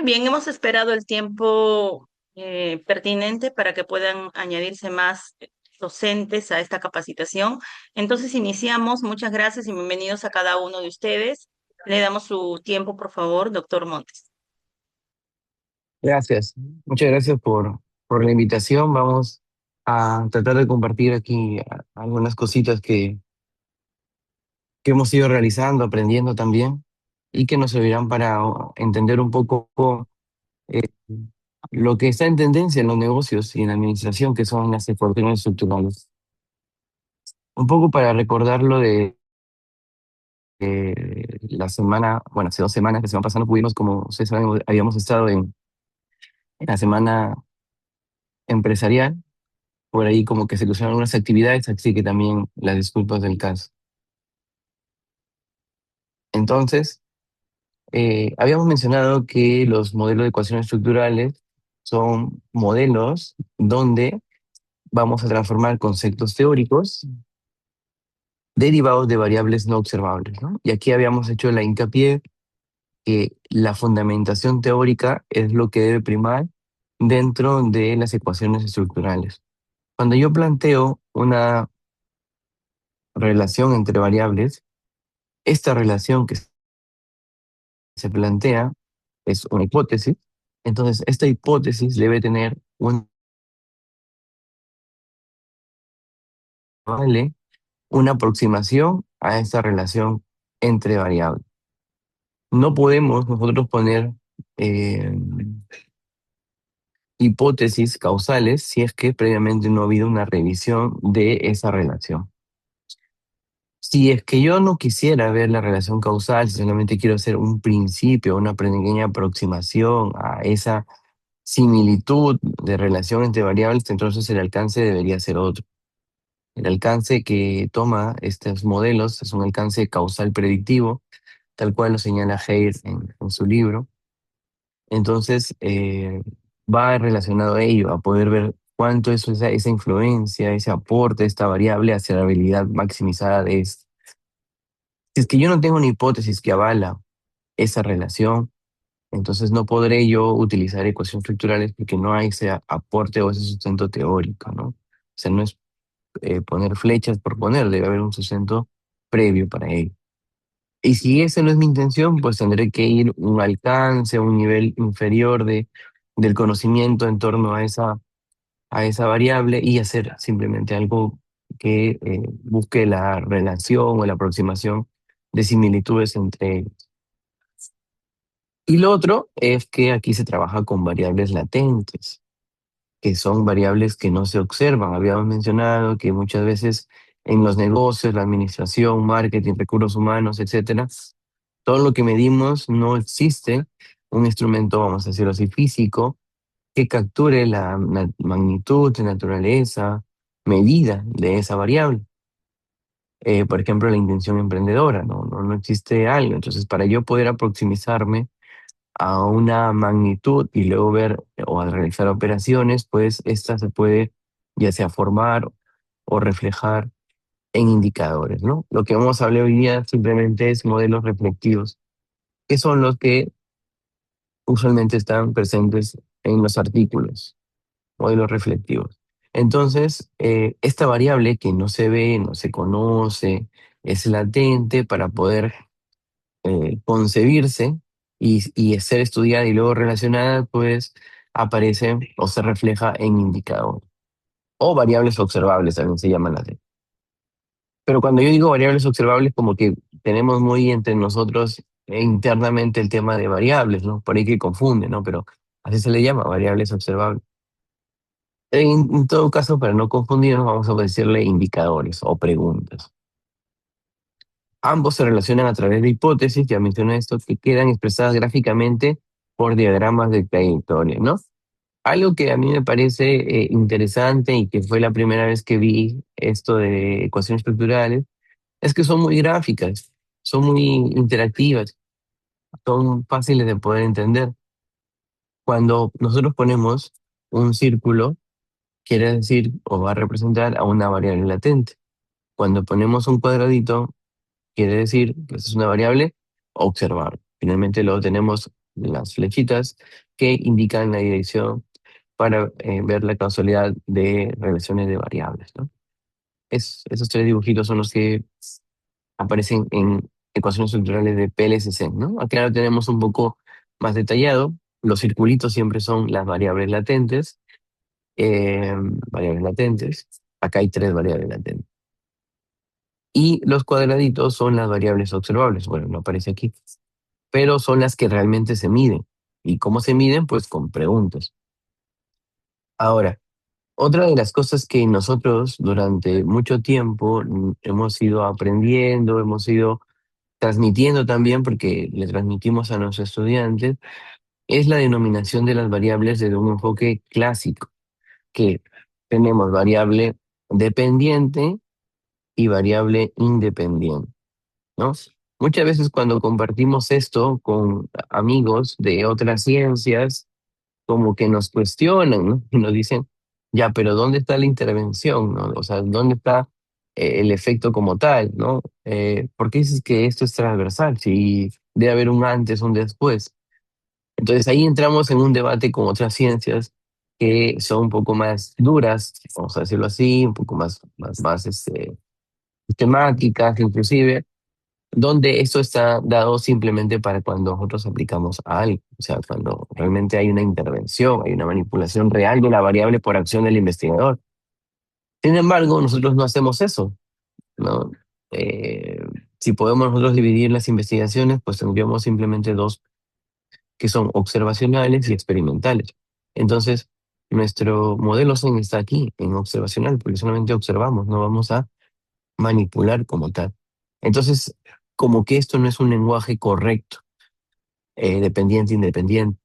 Muy bien, hemos esperado el tiempo pertinente para que puedan añadirse más docentes a esta capacitación. Entonces iniciamos. Muchas gracias y bienvenidos a cada uno de ustedes. Le damos su tiempo, por favor, doctor Montes. Gracias, muchas gracias por la invitación. Vamos a tratar de compartir aquí algunas cositas que hemos ido realizando, aprendiendo también, y que nos servirán para entender un poco eh, lo que está en tendencia en los negocios y en la administración, que son las ecuaciones estructurales. Un poco para recordarlo de la semana, bueno, hace 2 semanas que se van pasando, pudimos, como ustedes saben, habíamos estado en la semana empresarial. Por ahí como que se cruzaron algunas actividades, así que también las disculpas del caso. Entonces, habíamos mencionado que los modelos de ecuaciones estructurales son modelos donde vamos a transformar conceptos teóricos derivados de variables no observables, ¿no? Y aquí habíamos hecho la hincapié que la fundamentación teórica es lo que debe primar dentro de las ecuaciones estructurales. Cuando yo planteo una relación entre variables, esta relación que se plantea es una hipótesis. Entonces, esta hipótesis debe tener ¿vale? Una aproximación a esta relación entre variables. No podemos nosotros poner eh, hipótesis causales si es que previamente no ha habido una revisión de esa relación. Si es que yo no quisiera ver la relación causal, si solamente quiero hacer un principio, una pequeña aproximación a esa similitud de relación entre variables, entonces el alcance debería ser otro. El alcance que toma estos modelos es un alcance causal predictivo, tal cual lo señala Hayes en su libro. Entonces, va relacionado a ello, a poder ver cuánto es esa influencia, ese aporte, esta variable hacia la habilidad maximizada de esto. Si es que yo no tengo una hipótesis que avala esa relación, entonces no podré yo utilizar ecuaciones estructurales porque no hay ese aporte o ese sustento teórico, ¿no? O sea, no es poner flechas por poner, debe haber un sustento previo para ello. Y si esa no es mi intención, pues tendré que ir un alcance, un nivel inferior del conocimiento en torno a esa variable y hacer simplemente algo que busque la relación o la aproximación de similitudes entre ellos. Y lo otro es que aquí se trabaja con variables latentes, que son variables que no se observan. Habíamos mencionado que muchas veces en los negocios, la administración, marketing, recursos humanos, etcétera, todo lo que medimos no existe un instrumento, vamos a decirlo así, físico, que capture la magnitud, naturaleza, medida de esa variable. Por ejemplo, la intención emprendedora, no existe algo. Entonces, para yo poder aproximizarme a una magnitud y luego ver o al realizar operaciones, pues esta se puede ya sea formar o reflejar en indicadores, ¿no? Lo que vamos a hablar hoy día simplemente es modelos reflectivos, que son los que usualmente están presentes en los artículos, modelos reflectivos. Entonces, esta variable que no se ve, no se conoce, es latente para poder concebirse y ser estudiada y luego relacionada, pues aparece o se refleja en indicadores o variables observables, también se llaman así. Pero cuando yo digo variables observables, como que tenemos muy entre nosotros internamente el tema de variables, ¿no? Por ahí que confunde, ¿no? Pero así se le llama, variables observables. En todo caso, para no confundirnos, vamos a decirle indicadores o preguntas. Ambos se relacionan a través de hipótesis, ya mencioné esto, que quedan expresadas gráficamente por diagramas de trayectoria, ¿no? Algo que a mí me parece interesante y que fue la primera vez que vi esto de ecuaciones estructurales, es que son muy gráficas, son muy interactivas, son fáciles de poder entender. Cuando nosotros ponemos un círculo, quiere decir o va a representar a una variable latente. Cuando ponemos un cuadradito, quiere decir que esa es una variable observable. Finalmente lo tenemos las flechitas que indican la dirección para ver la causalidad de relaciones de variables, ¿no? Esos tres dibujitos son los que aparecen en ecuaciones estructurales de PLCC, ¿no? Aquí ahora tenemos un poco más detallado. Los circulitos siempre son las variables latentes. eh, Variables latentes. Acá hay tres variables latentes. Y los cuadraditos son las variables observables. Bueno, no aparece aquí, pero son las que realmente se miden. ¿Y cómo se miden? Pues con preguntas. Ahora, otra de las cosas que nosotros durante mucho tiempo hemos ido aprendiendo, hemos ido transmitiendo también, porque le transmitimos a nuestros estudiantes, es la denominación de las variables desde un enfoque clásico, que tenemos variable dependiente y variable independiente, ¿no? Muchas veces cuando compartimos esto con amigos de otras ciencias, como que nos cuestionan, ¿no? Y nos dicen, ya, pero ¿dónde está la intervención, no? O sea, ¿dónde está el efecto como tal, ¿no? ¿Por qué dices que esto es transversal? Si debe haber un antes, un después. Entonces ahí entramos en un debate con otras ciencias que son un poco más duras, vamos a decirlo así, un poco más sistemáticas, inclusive, donde esto está dado simplemente para cuando nosotros aplicamos a algo, o sea, cuando realmente hay una intervención, hay una manipulación real de la variable por acción del investigador. Sin embargo, nosotros no hacemos eso, ¿no? Eh, si podemos nosotros dividir las investigaciones, pues tendríamos simplemente dos, que son observacionales y experimentales. Entonces, nuestro modelo Zen está aquí, en observacional, porque solamente observamos, no vamos a manipular como tal. Entonces, como que esto no es un lenguaje correcto, dependiente, independiente.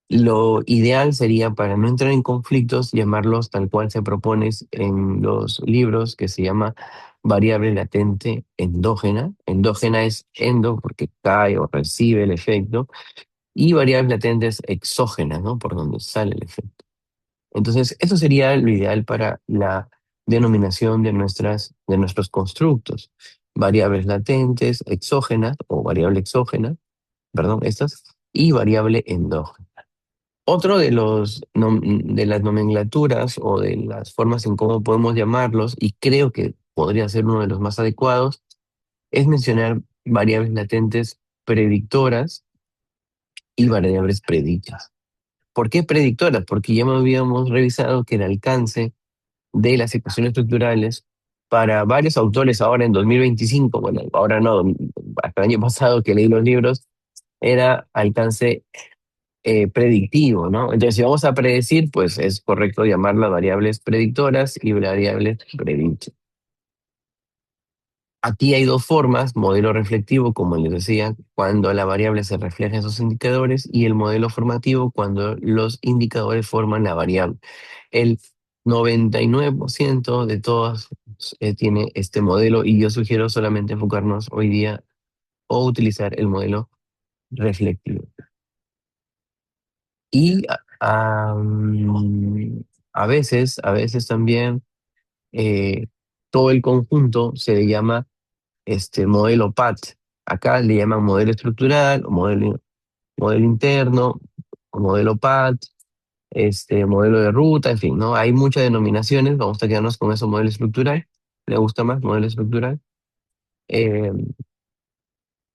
Lo ideal sería, para no entrar en conflictos, llamarlos tal cual se propone en los libros, que se llama variable latente endógena. Endógena es endo porque cae o recibe el efecto, y variables latentes exógenas, ¿no? Por donde sale el efecto. Entonces, eso sería lo ideal para la denominación de nuestros constructos. Variables latentes, exógenas o variable exógena, perdón, estas, y variable endógena. Otro de de las nomenclaturas o de las formas en cómo podemos llamarlos, y creo que podría ser uno de los más adecuados, es mencionar variables latentes predictoras y variables predichas. ¿Por qué predictoras? Porque ya habíamos revisado que el alcance de las ecuaciones estructurales para varios autores ahora en 2025, bueno, ahora no, hasta el año pasado que leí los libros, era alcance predictivo, ¿no? Entonces, si vamos a predecir, pues es correcto llamarlas variables predictoras y variables predichas. Aquí hay dos formas: modelo reflectivo, como les decía, cuando la variable se refleja en sus indicadores, y el modelo formativo, cuando los indicadores forman la variable. El 99% de todas tiene este modelo, y yo sugiero solamente enfocarnos hoy día o utilizar el modelo reflectivo. Y a veces también eh, todo el conjunto se le llama modelo PAT. Acá le llaman modelo estructural, o modelo interno, o modelo PAT, modelo de ruta, en fin, ¿no? Hay muchas denominaciones, vamos a quedarnos con eso, modelo estructural. ¿Le gusta más modelo estructural? Eh,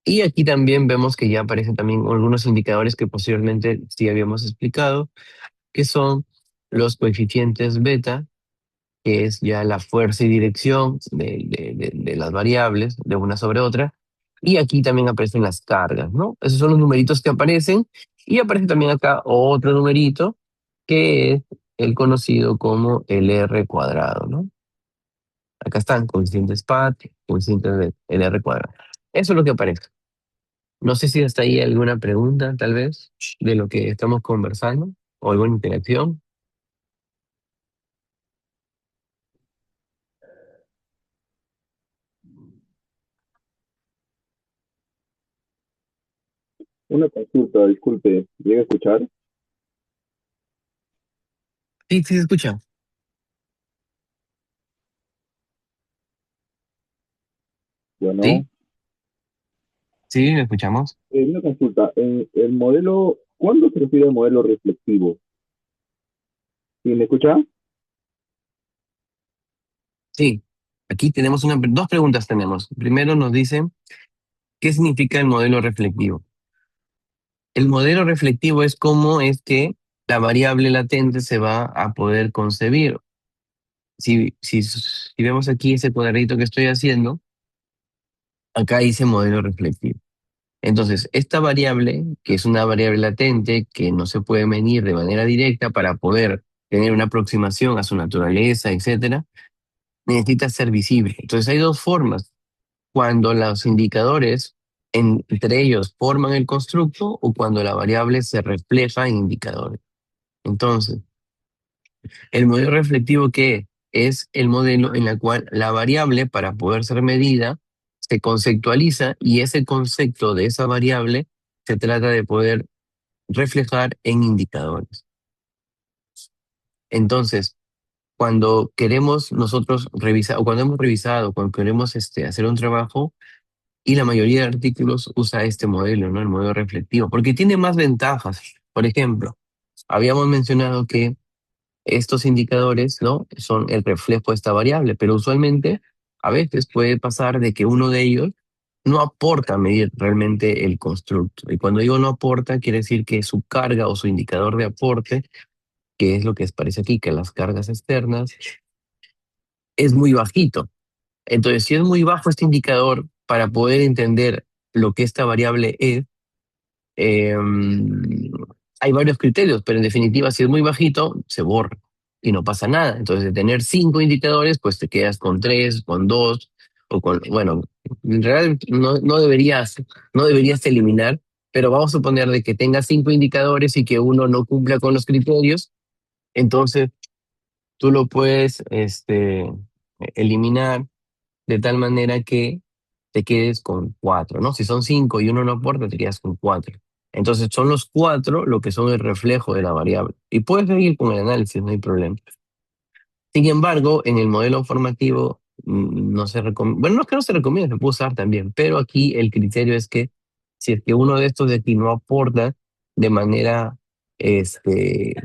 y aquí también vemos que ya aparecen también algunos indicadores que posteriormente sí habíamos explicado, que son los coeficientes beta, que es ya la fuerza y dirección de las variables de una sobre otra. Y aquí también aparecen las cargas, ¿no? Esos son los numeritos que aparecen. Y aparece también acá otro numerito, que es el conocido como el R cuadrado, ¿no? Acá están coeficientes PAT, coeficientes del R cuadrado. Eso es lo que aparece. No sé si hasta ahí hay alguna pregunta, tal vez, de lo que estamos conversando, o alguna interacción. Una consulta, disculpe, ¿llega a escuchar? Sí, sí, se escucha. Bueno, ¿Sí? Sí, ¿me escuchamos? Una consulta. El modelo, ¿cuándo se refiere al modelo reflexivo? ¿Sí me escucha? Sí. Aquí tenemos dos preguntas tenemos. Primero nos dicen, ¿qué significa el modelo reflectivo? El modelo reflectivo es cómo es que la variable latente se va a poder concebir. Si vemos aquí ese cuadradito que estoy haciendo, acá dice modelo reflectivo. Entonces, esta variable, que es una variable latente, que no se puede medir de manera directa para poder tener una aproximación a su naturaleza, etcétera, necesita ser visible. Entonces, hay dos formas. Cuando los indicadores entre ellos forman el constructo o cuando la variable se refleja en indicadores. Entonces, el modelo reflectivo, ¿qué es el modelo en el cual la variable, para poder ser medida, se conceptualiza y ese concepto de esa variable se trata de poder reflejar en indicadores. Entonces, cuando queremos nosotros revisar, o cuando hemos revisado, cuando queremos hacer un trabajo, y la mayoría de artículos usa este modelo, ¿no? El modelo reflectivo, porque tiene más ventajas. Por ejemplo, habíamos mencionado que estos indicadores, ¿no? Son el reflejo de esta variable, pero usualmente a veces puede pasar de que uno de ellos no aporta a medir realmente el constructo. Y cuando digo no aporta, quiere decir que su carga o su indicador de aporte, que es lo que parece aquí, que las cargas externas, es muy bajito. Entonces, si es muy bajo este indicador, para poder entender lo que esta variable es, eh, hay varios criterios, pero en definitiva, si es muy bajito, se borra y no pasa nada. Entonces, de tener 5 indicadores, pues te quedas con 3, con 2, o con, bueno, en realidad no deberías eliminar, pero vamos a suponer de que tengas 5 indicadores y que uno no cumpla con los criterios, entonces tú lo puedes eliminar de tal manera que te quedes con 4, ¿no? Si son 5 y uno no aporta, te quedas con 4. Entonces son los 4 lo que son el reflejo de la variable. Y puedes seguir con el análisis, no hay problema. Sin embargo, en el modelo formativo no se recomienda, bueno, no es que no se recomienda, se puede usar también, pero aquí el criterio es que si es que uno de estos de aquí no aporta de manera este,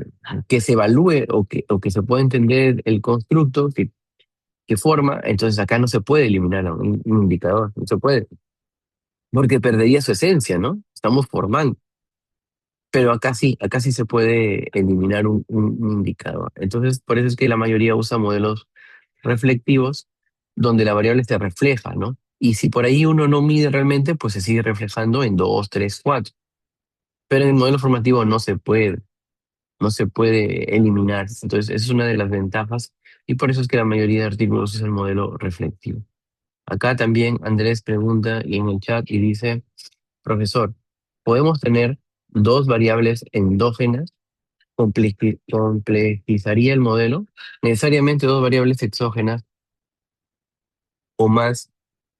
que se evalúe o que se pueda entender el constructo que forma, entonces acá no se puede eliminar a un indicador, no se puede, porque perdería su esencia, ¿no? Estamos formando, pero acá sí se puede eliminar un indicador. Entonces, por eso es que la mayoría usa modelos reflectivos donde la variable se refleja, ¿no? Y si por ahí uno no mide realmente, pues se sigue reflejando en 2, 3, 4. Pero en el modelo formativo no se puede eliminar. Entonces, esa es una de las ventajas y por eso es que la mayoría de artículos usa el modelo reflectivo. Acá también Andrés pregunta y en el chat y dice, profesor, ¿podemos tener dos variables endógenas? ¿Complejizaría el modelo? Necesariamente dos variables exógenas o más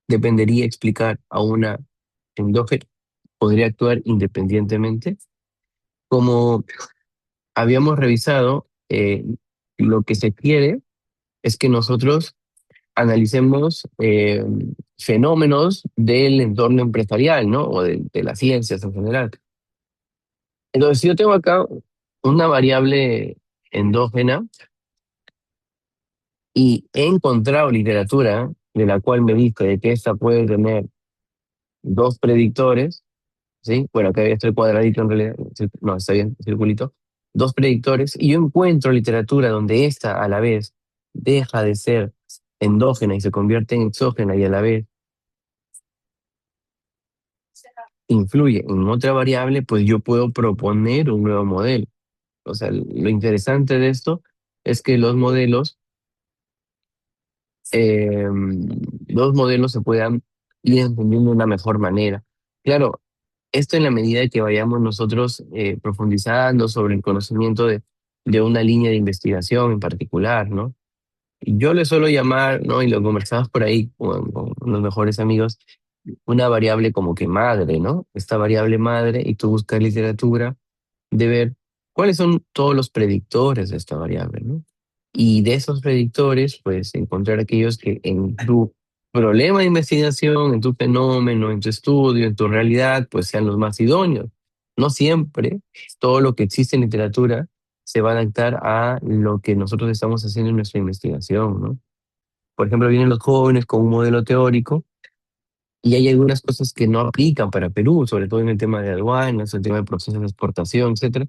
dependería explicar a una endógena. ¿Podría actuar independientemente? Como habíamos revisado, lo que se quiere es que nosotros analicemos fenómenos del entorno empresarial, ¿no? O de las ciencias en general. Entonces, si yo tengo acá una variable endógena y he encontrado literatura de la cual me dice de que esta puede tener dos predictores, ¿sí? Bueno, acá está el cuadradito en realidad, no, está bien, circulito. Dos predictores, y yo encuentro literatura donde esta a la vez deja de ser endógena y se convierte en exógena y a la vez influye en otra variable, pues yo puedo proponer un nuevo modelo. O sea, lo interesante de esto es que eh, los modelos se puedan ir entendiendo de una mejor manera. Claro, esto en la medida que vayamos nosotros profundizando sobre el conocimiento de una línea de investigación en particular, ¿no? Yo le suelo llamar, ¿no? Y lo conversamos por ahí con los mejores amigos, una variable como que madre, ¿no? Esta variable madre, y tú buscas literatura de ver cuáles son todos los predictores de esta variable, ¿no? Y de esos predictores, pues encontrar aquellos que en tu problema de investigación, en tu fenómeno, en tu estudio, en tu realidad, pues sean los más idóneos. No siempre todo lo que existe en literatura se va a adaptar a lo que nosotros estamos haciendo en nuestra investigación, ¿no? Por ejemplo, vienen los jóvenes con un modelo teórico y hay algunas cosas que no aplican para Perú, sobre todo en el tema de aduanas, el tema de procesos de exportación, etcétera.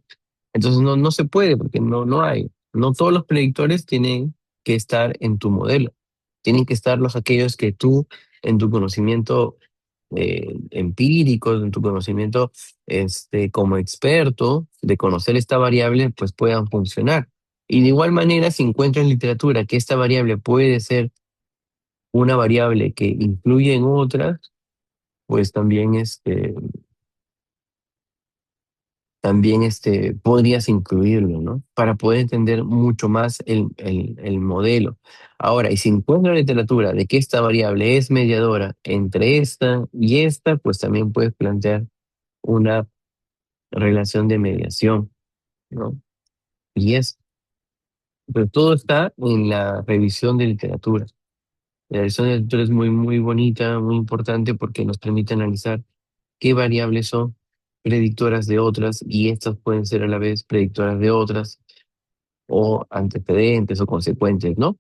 Entonces no se puede porque no hay. No todos los predictores tienen que estar en tu modelo. Tienen que estar los aquellos que tú, en tu conocimiento empírico, en tu conocimiento como experto de conocer esta variable, pues puedan funcionar. Y de igual manera, si encuentras en literatura que esta variable puede ser una variable que influye en otras, pues también podrías incluirlo, ¿no? Para poder entender mucho más el modelo. Ahora, y si encuentras literatura de que esta variable es mediadora entre esta y esta, pues también puedes plantear una relación de mediación, ¿no? Y pero todo está en la revisión de literatura. La revisión de literatura es muy, muy bonita, muy importante porque nos permite analizar qué variables son predictoras de otras y estas pueden ser a la vez predictoras de otras o antecedentes o consecuentes, ¿no?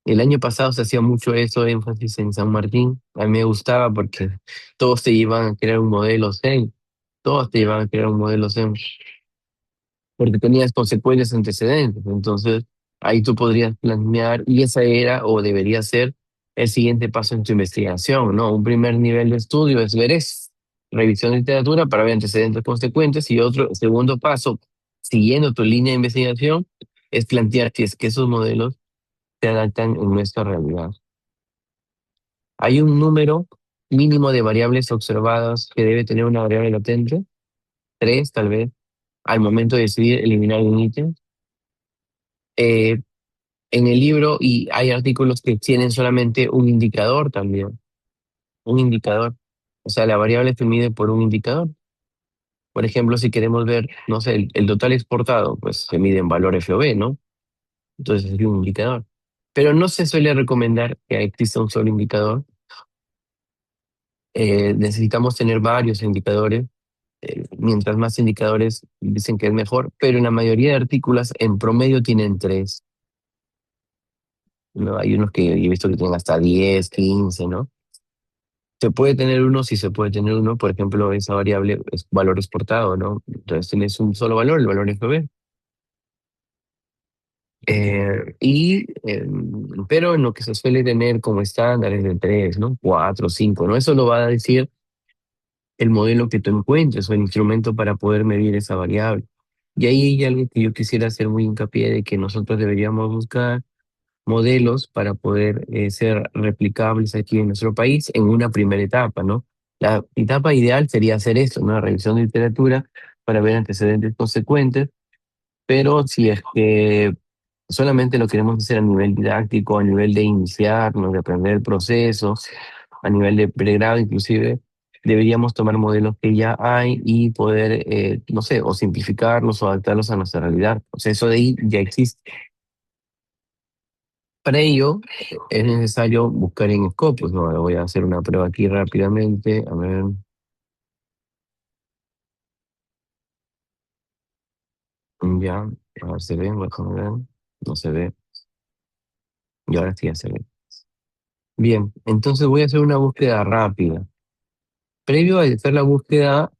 El año pasado se hacía mucho eso, énfasis en San Martín. A mí me gustaba porque todos te llevan a crear un modelo Zen, todos te llevan a crear un modelo Zen porque tenías consecuencias antecedentes. Entonces, ahí tú podrías planear, y esa era o debería ser el siguiente paso en tu investigación, ¿no? Un primer nivel de estudio es ver eso, revisión de literatura para ver antecedentes consecuentes, y otro segundo paso, siguiendo tu línea de investigación, es plantear si es que esos modelos se adaptan en nuestra realidad. Hay un número mínimo de variables observadas que debe tener una variable latente, tres tal vez, al momento de decidir eliminar un ítem. Eh, en el libro y hay artículos que tienen solamente un indicador también, un indicador. O sea, la variable se mide por un indicador. Por ejemplo, si queremos ver, no sé, el total exportado, pues se mide en valor FOB, ¿no? Entonces es un indicador. Pero no se suele recomendar que exista un solo indicador. Necesitamos tener varios indicadores. Mientras más indicadores dicen que es mejor, pero en la mayoría de artículos en promedio tienen tres, ¿no? Hay unos que he visto que tienen hasta 10, 15, ¿no? Se puede tener uno, sí se puede tener uno, por ejemplo, esa variable es valor exportado, ¿no? Entonces tienes un solo valor, el valor FB. Pero en lo que se suele tener como estándar es de 3, ¿no? 4, 5, ¿no? Eso lo va a decir el modelo que tú encuentres o el instrumento para poder medir esa variable. Y ahí hay algo que yo quisiera hacer muy hincapié de que nosotros deberíamos buscar modelos para poder ser replicables aquí en nuestro país en una primera etapa, ¿no? La etapa ideal sería hacer esto, una revisión de literatura para ver antecedentes consecuentes, pero si es que solamente lo queremos hacer a nivel didáctico, a nivel de iniciarnos, de aprender el proceso, a nivel de pregrado inclusive, deberíamos tomar modelos que ya hay y poder, no sé, o simplificarlos o adaptarlos a nuestra realidad. O sea, eso de ahí ya existe. Para ello, es necesario buscar en Scopus, ¿no? Ahora voy a hacer una prueba aquí rápidamente. A ver, ya, a ver, se ve, déjame ver. No se ve. Y ahora sí ya se ve. Bien, entonces voy a hacer una búsqueda rápida. Previo a hacer la búsqueda,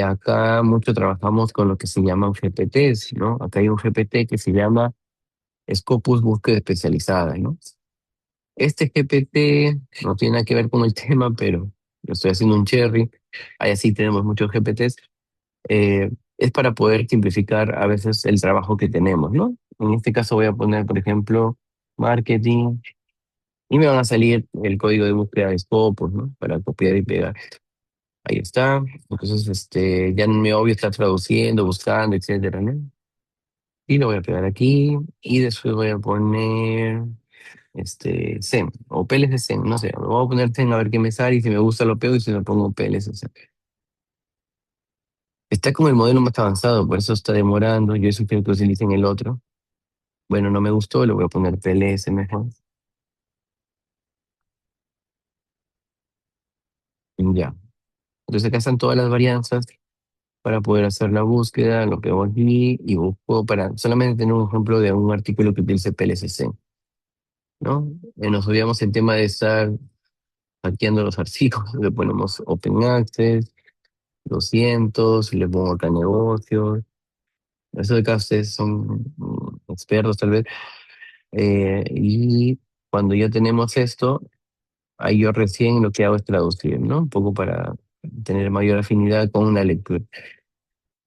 acá mucho trabajamos con lo que se llaman GPTs, ¿no? Acá hay un GPT que se llama Scopus Búsqueda Especializada, ¿no? Este GPT no tiene nada que ver con el tema, pero yo estoy haciendo un cherry. Ahí así tenemos muchos GPTs. Es para poder simplificar a veces el trabajo que tenemos, ¿no? En este caso voy a poner, por ejemplo, marketing y me van a salir el código de búsqueda de Scopus, ¿no? Para copiar y pegar. Ahí está. Entonces, ya no me obvio está traduciendo, buscando, etcétera, ¿no? Y lo voy a pegar aquí y después voy a poner SEM o PLS SEM, no sé. Me voy a poner SEM a ver qué me sale y si me gusta lo pego y si no pongo PLS SEM. Está como el modelo más avanzado, por eso está demorando. Yo sugiero que utilicen el otro. Bueno, no me gustó, le voy a poner PLS mejor. Ya. Entonces acá están todas las varianzas para poder hacer la búsqueda, lo que hago aquí y busco para solamente tener un ejemplo de un artículo que utilice PLCC, ¿no? Nos olvidamos el tema de estar hackeando los archivos, le ponemos Open Access, 200, le pongo acá negocios. Eso de acá ustedes son expertos tal vez. Y cuando ya tenemos esto, ahí yo recién lo que hago es traducir, ¿no? Un poco para tener mayor afinidad con la lectura.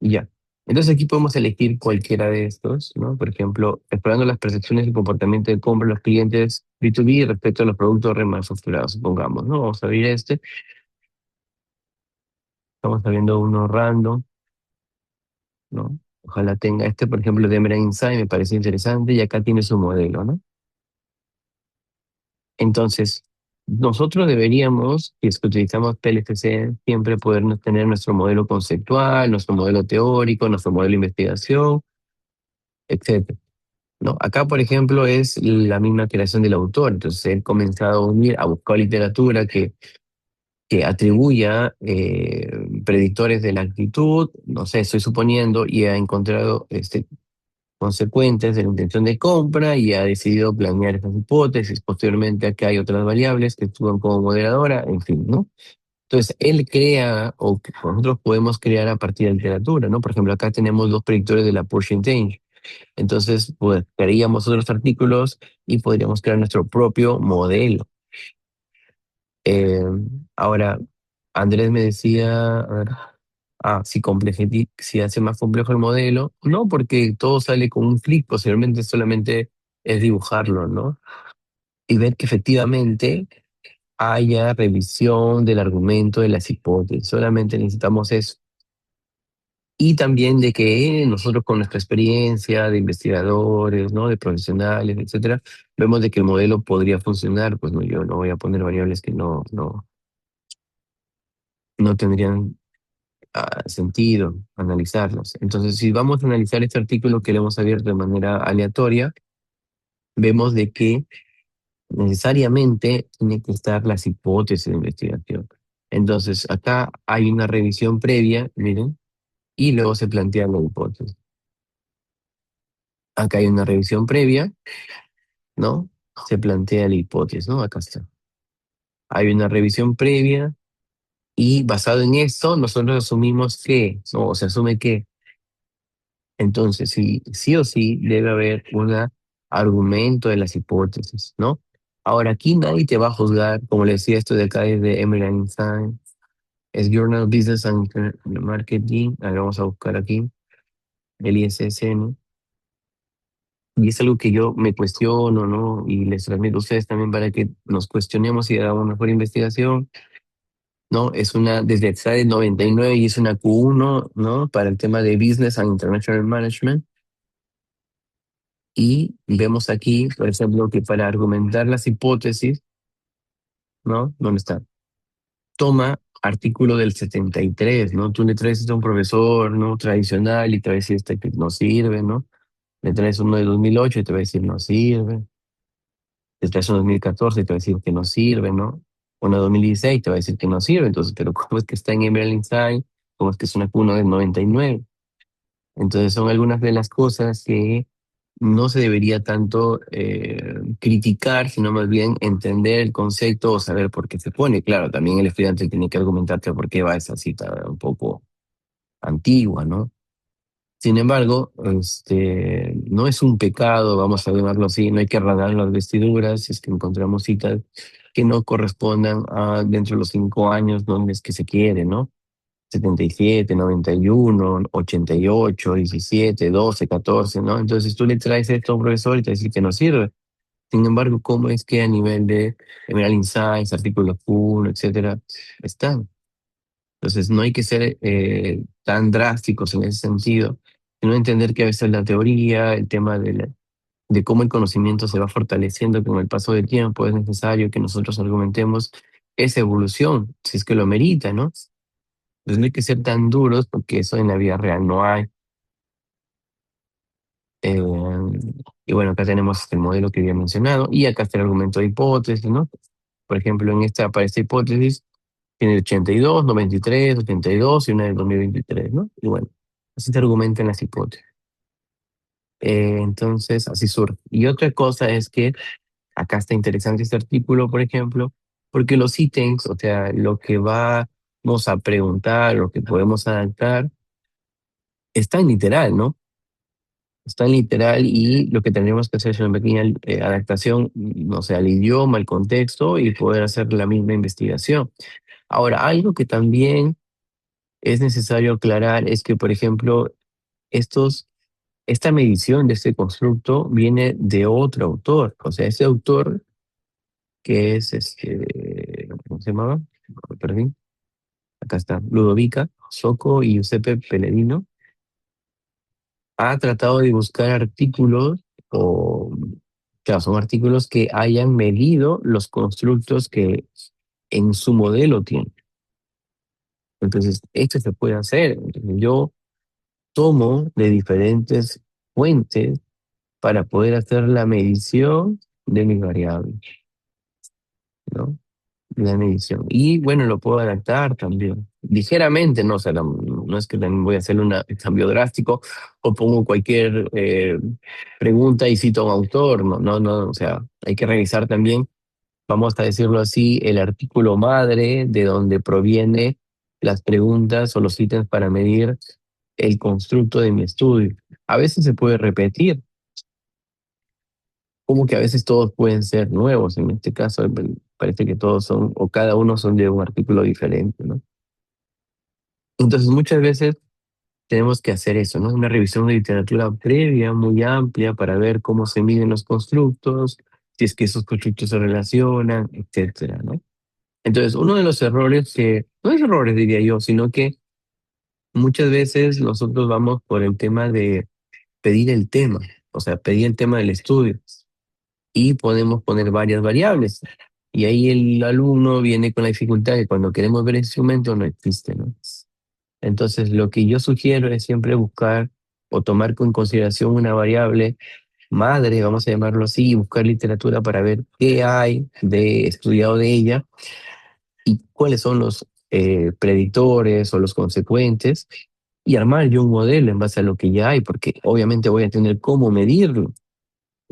Y ya. Entonces aquí podemos elegir cualquiera de estos, ¿no? Por ejemplo, explorando las percepciones y comportamiento de compra de los clientes B2B respecto a los productos remanufacturados, supongamos, ¿no? Vamos a abrir este. Estamos abriendo uno random, ¿no? Ojalá tenga este, por ejemplo, de Emerald Insight, me parece interesante, y acá tiene su modelo, ¿no? Entonces, nosotros deberíamos, si es que utilizamos PLFC, siempre podernos tener nuestro modelo conceptual, nuestro modelo teórico, nuestro modelo de investigación, etcétera. ¿No? Acá, por ejemplo, es la misma creación del autor. Entonces, él ha comenzado a unir, a buscar literatura que atribuya predictores de la actitud, no sé, estoy suponiendo, y ha encontrado consecuentes de la intención de compra y ha decidido planear esas hipótesis. Posteriormente, acá hay otras variables que actúan como moderadora, en fin, ¿no? Entonces, él crea, o que nosotros podemos crear a partir de literatura, ¿no? Por ejemplo, acá tenemos dos predictores de la percentage. Entonces, pues, crearíamos otros artículos y podríamos crear nuestro propio modelo. Eh, Ahora, Andrés me decía, a ver, si hace más complejo el modelo, no, porque todo sale con un clic, posiblemente solamente es dibujarlo, ¿no? Y ver que efectivamente haya revisión del argumento de las hipótesis. Solamente necesitamos eso. Y también de que nosotros con nuestra experiencia de investigadores, ¿no? De profesionales, etcétera, vemos de que el modelo podría funcionar, pues no, yo no voy a poner variables que no tendrían sentido analizarlas. Entonces, si vamos a analizar este artículo que le hemos abierto de manera aleatoria, vemos de que necesariamente tiene que estar las hipótesis de investigación. Entonces, acá hay una revisión previa, miren, y luego se plantea la hipótesis. Acá hay una revisión previa, ¿no? Se plantea la hipótesis, ¿no? Acá está. Hay una revisión previa y basado en esto, nosotros asumimos que, ¿no? O se asume que, entonces, sí o sí debe haber un argumento de las hipótesis, ¿no? Ahora, aquí nadie te va a juzgar, como le decía, esto de acá es de Emerald Einstein, es Journal Business and Marketing, ahora vamos a buscar aquí, el ISSN, y es algo que yo me cuestiono, ¿no? Y les transmito a ustedes también para que nos cuestionemos y hagamos mejor investigación, ¿no? Es una, desde está de 99 y es una Q1, ¿no? Para el tema de Business and International Management. Y vemos aquí, por ejemplo, que para argumentar las hipótesis, ¿no? ¿Dónde está? Toma artículo del 73, ¿no? Tú le traes esto a un profesor, ¿no? Tradicional y te va a decir este que no sirve, ¿no? Le traes uno de 2008 y te va a decir no sirve. Le traes uno de 2014 y te va a decir que no sirve, ¿no? Uno de 2016 te va a decir que no sirve. Entonces, pero ¿cómo es que está en Emerald Insight? ¿Cómo es que es una Q1 del 99? Entonces son algunas de las cosas que no se debería tanto criticar, sino más bien entender el concepto o saber por qué se pone. Claro, también el estudiante tiene que argumentarte por qué va esa cita un poco antigua, ¿no? Sin embargo, no es un pecado, vamos a llamarlo así, no hay que rasgar las vestiduras si es que encontramos citas que no correspondan a dentro de los 5 años donde es que se quiere, ¿no? 77, 91, 88, 17, 12, 14, ¿no? Entonces tú le traes esto a un profesor y te dice que no sirve. Sin embargo, ¿cómo es que a nivel de Emerald Insights, artículos 1, etcétera, están? Entonces no hay que ser tan drásticos en ese sentido, sino entender que a veces la teoría, el tema de cómo el conocimiento se va fortaleciendo con el paso del tiempo, es necesario que nosotros argumentemos esa evolución, si es que lo merita, ¿no? Entonces no hay que ser tan duros porque eso en la vida real no hay. Eh, y bueno, acá tenemos el modelo que había mencionado y acá está el argumento de hipótesis, ¿no? Por ejemplo, para esta hipótesis, Tiene 82, 93, 82 y una del 2023, ¿no? Y bueno, así se argumentan las hipótesis. Entonces, así surge. Y otra cosa es que acá está interesante este artículo, por ejemplo, porque los ítems, o sea, lo que vamos a preguntar, lo que podemos adaptar, está en literal, ¿no? Está en literal y lo que tendríamos que hacer es una pequeña adaptación, o sea, al idioma, al contexto y poder hacer la misma investigación. Ahora, algo que también es necesario aclarar es que, por ejemplo, estos, esta medición de este constructo viene de otro autor. O sea, ese autor que es, ¿cómo se llamaba? Lo perdí. Acá está, Ludovica Socco y Giuseppe Pellegrino, ha tratado de buscar artículos o, claro, son artículos que hayan medido los constructos que en su modelo tienen. Entonces, esto se puede hacer. Entonces, yo tomo de diferentes fuentes para poder hacer la medición de mis variables, ¿no? La medición. Y bueno, lo puedo adaptar también. Ligeramente, no, o sea, no es que también voy a hacer un cambio drástico o pongo cualquier pregunta y cito a un autor, no, no, no, o sea, hay que revisar también, vamos a decirlo así, el artículo madre de donde proviene las preguntas o los ítems para medir el constructo de mi estudio. A veces se puede repetir, como que a veces todos pueden ser nuevos. En este caso, parece que todos son, o cada uno son de un artículo diferente, ¿no? Entonces, muchas veces tenemos que hacer eso, ¿no? Una revisión de literatura previa, muy amplia, para ver cómo se miden los constructos, si es que esos constructos se relacionan, etcétera, ¿no? Entonces, uno de los errores que, no es errores diría yo, sino que muchas veces nosotros vamos por el tema de pedir el tema, o sea, pedir el tema del estudio. Y podemos poner varias variables. Y ahí el alumno viene con la dificultad de cuando queremos ver el instrumento no existe, ¿no? Entonces, lo que yo sugiero es siempre buscar o tomar con consideración una variable madre, vamos a llamarlo así, y buscar literatura para ver qué hay de estudiado de ella y cuáles son los predictores o los consecuentes y armar yo un modelo en base a lo que ya hay, porque obviamente voy a tener cómo medirlo.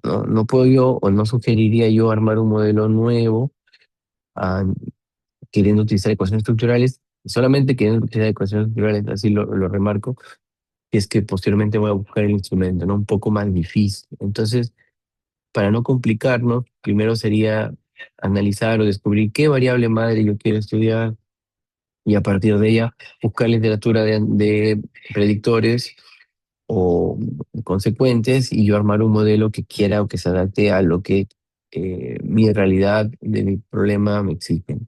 No, no puedo yo, o no sugeriría yo armar un modelo nuevo ah, queriendo utilizar ecuaciones estructurales, solamente queriendo utilizar ecuaciones estructurales, así lo remarco, y es que posteriormente voy a buscar el instrumento, ¿no? Un poco más difícil. Entonces, para no complicarnos, primero sería analizar o descubrir qué variable madre yo quiero estudiar y a partir de ella buscar literatura de predictores o consecuentes y yo armar un modelo que quiera o que se adapte a lo que mi realidad de mi problema me exige.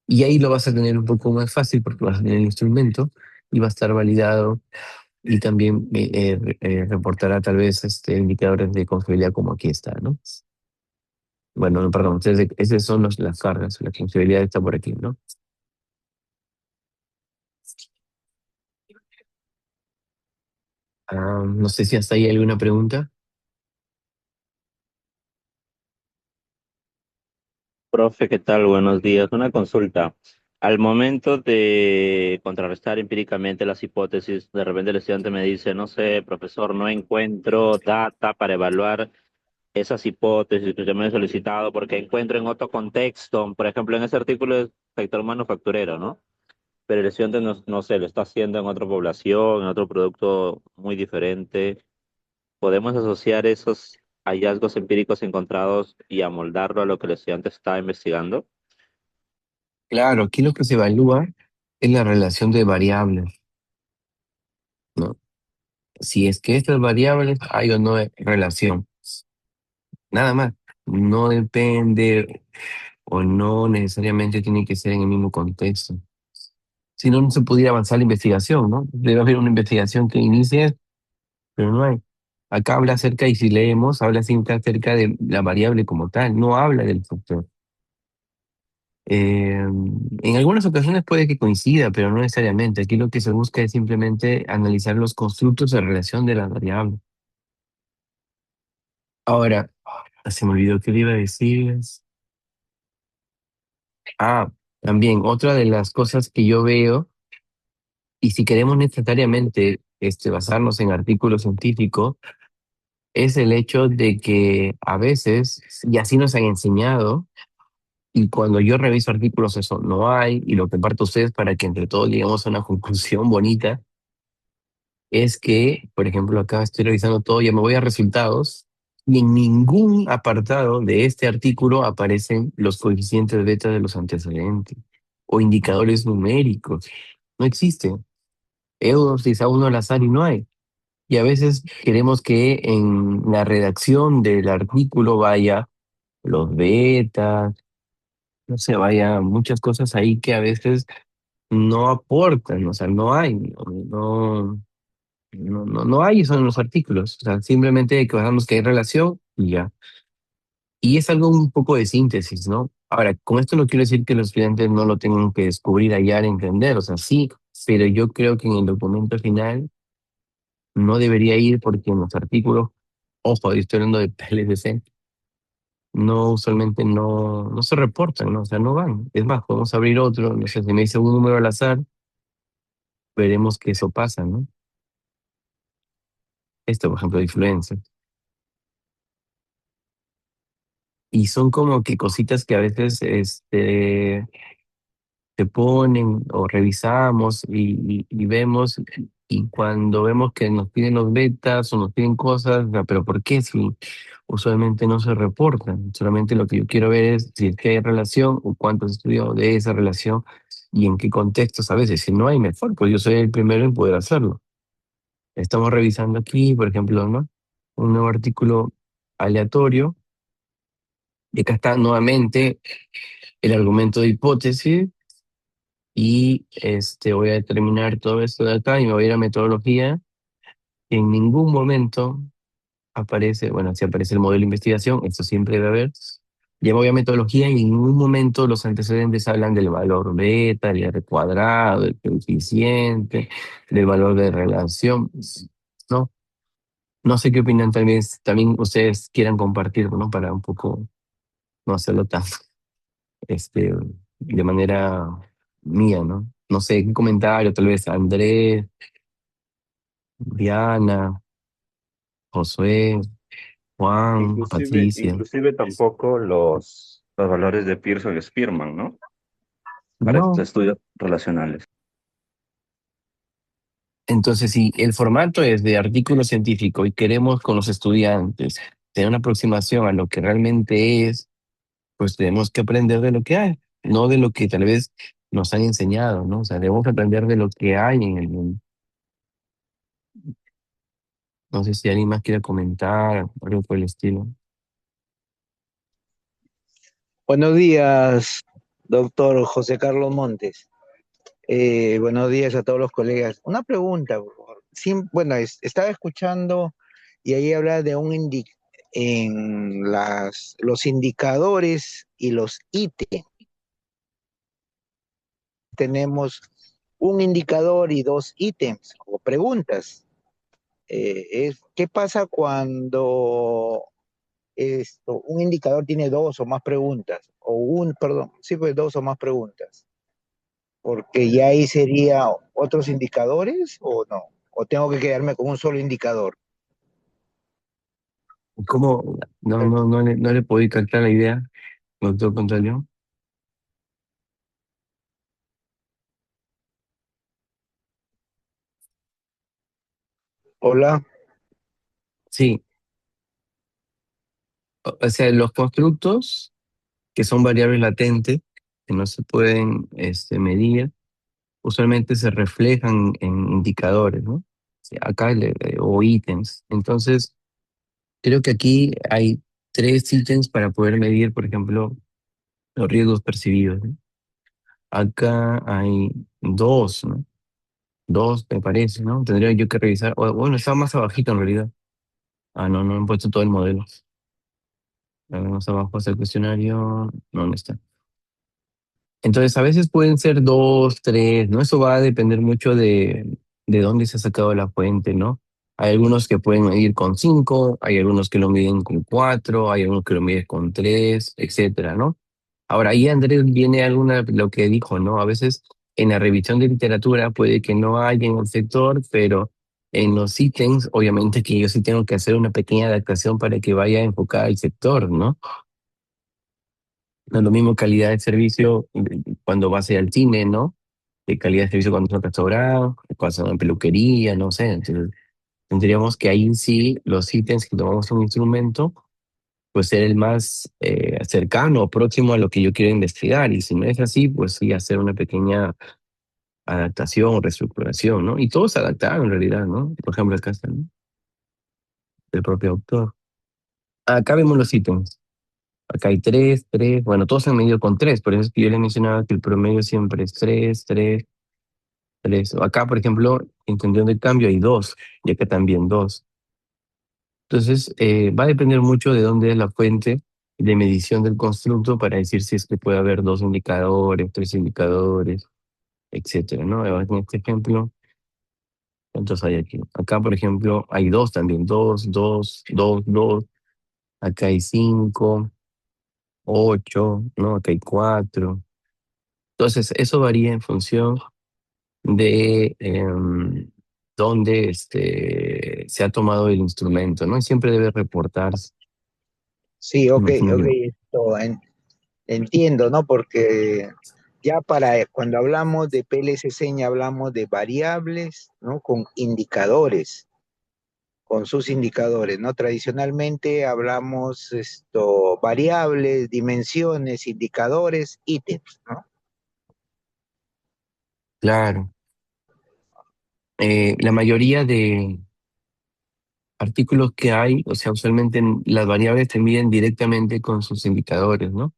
Y ahí lo vas a tener un poco más fácil porque vas a tener el instrumento y va a estar validado y también reportará tal vez indicadores de confiabilidad como aquí está, ¿no? Bueno, no, perdón, esas son las cargas, la confiabilidad está por aquí, ¿no? No sé si hasta ahí hay alguna pregunta. Profe, ¿qué tal? Buenos días. Una consulta. Al momento de contrarrestar empíricamente las hipótesis, de repente el estudiante me dice, no sé, profesor, no encuentro data para evaluar esas hipótesis que usted me ha solicitado porque encuentro en otro contexto, por ejemplo, en ese artículo es sector manufacturero, ¿no? Pero el estudiante no sé, lo está haciendo en otra población, en otro producto muy diferente. ¿Podemos asociar esos hallazgos empíricos encontrados y amoldarlo a lo que el estudiante está investigando? Claro, aquí lo que se evalúa es la relación de variables, ¿no? Si es que estas variables hay o no hay relación, nada más. No depende o no necesariamente tiene que ser en el mismo contexto. Si no, no se pudiera avanzar la investigación, ¿no? Debe haber una investigación que inicie, pero no hay. Acá habla acerca, y si leemos, habla siempre acerca de la variable como tal, no habla del factor. En algunas ocasiones puede que coincida, pero no necesariamente. Aquí lo que se busca es simplemente analizar los constructos de relación de las variables. Ahora, se me olvidó qué le iba a decir. Ah, También otra de las cosas que yo veo, y si queremos necesariamente basarnos en artículos científicos, es el hecho de que a veces, y así nos han enseñado, y cuando yo reviso artículos eso no hay, y lo comparto a ustedes para que entre todos lleguemos a una conclusión bonita, es que, por ejemplo, acá estoy revisando todo, ya me voy a resultados, y en ningún apartado de este artículo aparecen los coeficientes beta de los antecedentes o indicadores numéricos. No existen. Euros, a uno al azar y no hay. Y a veces queremos que en la redacción del artículo vaya los betas, no sé, vaya muchas cosas ahí que a veces no aportan, o sea, no hay, no hay eso en los artículos. O sea, simplemente declaramos que hay relación y ya. Y es algo un poco de síntesis, ¿no? Ahora, con esto no quiero decir que los estudiantes no lo tengan que descubrir, hallar, entender, o sea, sí, pero yo creo que en el documento final no debería ir porque en los artículos, ojo, yo estoy hablando de PLCC, no usualmente no se reportan, ¿no? O sea, no van. Es más, podemos abrir otro, no sé, si me dice un número al azar, veremos que eso pasa, ¿no? Esto, por ejemplo, de influencer. Y son como que cositas que a veces se ponen o revisamos y vemos, y cuando vemos que nos piden los betas o nos piden cosas, o sea, pero ¿por qué si usualmente no se reportan? Solamente lo que yo quiero ver es si es que hay relación o cuántos estudios de esa relación y en qué contextos a veces. Si no hay, mejor, pues yo soy el primero en poder hacerlo. Estamos revisando aquí, por ejemplo, ¿no? Un nuevo artículo aleatorio, y acá está nuevamente el argumento de hipótesis. Y voy a determinar todo esto de acá y me voy a ir a metodología. En ningún momento aparece, bueno, si aparece el modelo de investigación, esto siempre debe haber. Ya me voy a metodología y en ningún momento los antecedentes hablan del valor beta, del R cuadrado, del coeficiente, del valor de relación. No, no sé qué opinan, también ustedes quieran compartir, ¿no? Para un poco no hacerlo tan, este, de manera mía, ¿no? No sé, qué comentario, tal vez Andrés, Diana, Josué, Juan, Patricia. Inclusive tampoco los valores de Pearson y Spearman, ¿no? Para estos No. estudios relacionales. Entonces, si el formato es de artículo científico y queremos con los estudiantes tener una aproximación a lo que realmente es, pues tenemos que aprender de lo que hay, no de lo que tal vez nos han enseñado, ¿no? O sea, debemos aprender de lo que hay en el mundo. No sé si alguien más quiere comentar, algo por el estilo. Buenos días, doctor José Carlos Montes. Buenos días a todos los colegas. Una pregunta, por favor. Bueno, estaba escuchando y ahí habla de en los indicadores y los ítems. Tenemos un indicador y dos ítems o preguntas. ¿Qué pasa cuando un indicador tiene dos o más preguntas? Perdón, sí, pues dos o más preguntas. Porque ya ahí sería otros indicadores o no, o tengo que quedarme con un solo indicador. ¿Cómo? No le puedo captar la idea, doctor Contralio. Hola, Sí, o sea, los constructos que son variables latentes, que no se pueden medir, usualmente se reflejan en indicadores, ¿no? Sí, acá, o ítems. Entonces, creo que aquí hay tres ítems para poder medir, por ejemplo, los riesgos percibidos, ¿no? Acá hay dos, ¿no? Dos, me parece, ¿no? Tendría yo que revisar. Bueno, está más abajito en realidad. Ah, no han puesto todo el modelo. A ver, más abajo está el cuestionario. No está. Entonces, a veces pueden ser dos, tres, ¿no? Eso va a depender mucho de dónde se ha sacado la fuente, ¿no? Hay algunos que pueden medir con cinco, hay algunos que lo miden con cuatro, hay algunos que lo miden con tres, etcétera, ¿no? Ahora, ahí Andrés viene alguna, lo que dijo, ¿no? A veces en la revisión de literatura puede que no haya en el sector, pero en los ítems, obviamente que yo sí tengo que hacer una pequeña adaptación para que vaya enfocada al sector, ¿no? No es lo mismo calidad de servicio cuando vas a ir al cine, ¿no? De calidad de servicio cuando es un restaurante, cuando es una peluquería, no sé. Entonces, tendríamos que ahí sí los ítems que tomamos un instrumento pues ser el más cercano o próximo a lo que yo quiero investigar. Y si no es así, pues sí hacer una pequeña adaptación o reestructuración, ¿no? Y todo es adaptado en realidad, ¿no? Por ejemplo, acá está, ¿no? El propio autor. Acá vemos los ítems. Acá hay tres, bueno, todos se han medido con tres, por eso es que yo les mencionaba que el promedio siempre es tres. Acá, por ejemplo, en tensión de cambio hay dos, y acá también dos. Entonces, va a depender mucho de dónde es la fuente de medición del constructo para decir si es que puede haber dos indicadores, tres indicadores, etcétera, ¿no? En este ejemplo, ¿cuántos hay aquí? Acá, por ejemplo, hay dos también, dos. Acá hay cinco, ocho, ¿no? Acá hay cuatro. Entonces, eso varía en función de dónde se ha tomado el instrumento, ¿no? Y siempre debe reportarse. Sí, ok, ok, Ujú. entiendo, ¿no? Porque ya para cuando hablamos de PLC ya hablamos de variables, ¿no? Con indicadores, con sus indicadores, ¿no? Tradicionalmente hablamos variables, dimensiones, indicadores, ítems, ¿no? Claro. La mayoría de artículos que hay, o sea, usualmente las variables se miden directamente con sus indicadores, ¿no?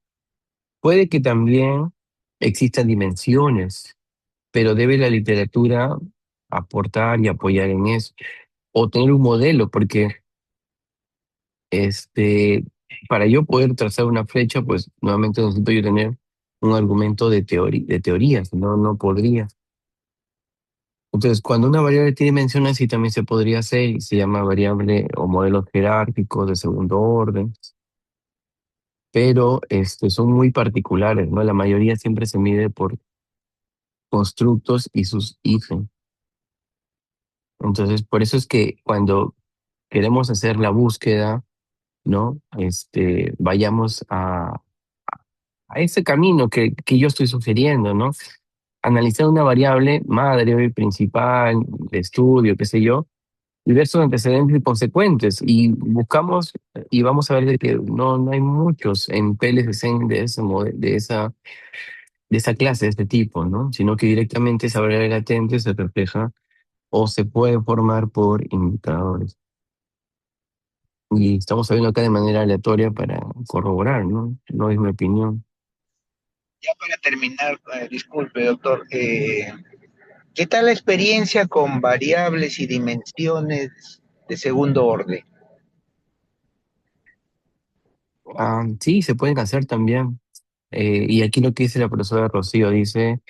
Puede que también existan dimensiones, pero debe la literatura aportar y apoyar en eso. O tener un modelo, porque este, para yo poder trazar una flecha, pues nuevamente necesito yo tener un argumento de teorías, no podría. Entonces, cuando una variable tiene dimensiones, sí también se podría hacer y se llama variable o modelos jerárquicos de segundo orden, pero son muy particulares, ¿no? La mayoría siempre se mide por constructos y sus hífen. Entonces, por eso es que cuando queremos hacer la búsqueda, ¿no? Vayamos a ese camino que yo estoy sugiriendo, ¿no? Analizar una variable madre, principal, de estudio, qué sé yo, y ver sus antecedentes y consecuentes. Y buscamos y vamos a ver de que no hay muchos en PLC de ese de esa clase, de este tipo, ¿no? Sino que directamente esa variable latente se refleja o se puede formar por indicadores. Y estamos viendo acá de manera aleatoria para corroborar, ¿no? No es mi opinión. Ya para terminar, disculpe, doctor, ¿qué tal la experiencia con variables y dimensiones de segundo orden? Sí, se pueden hacer también. Y aquí lo que dice la profesora Rocío, dice,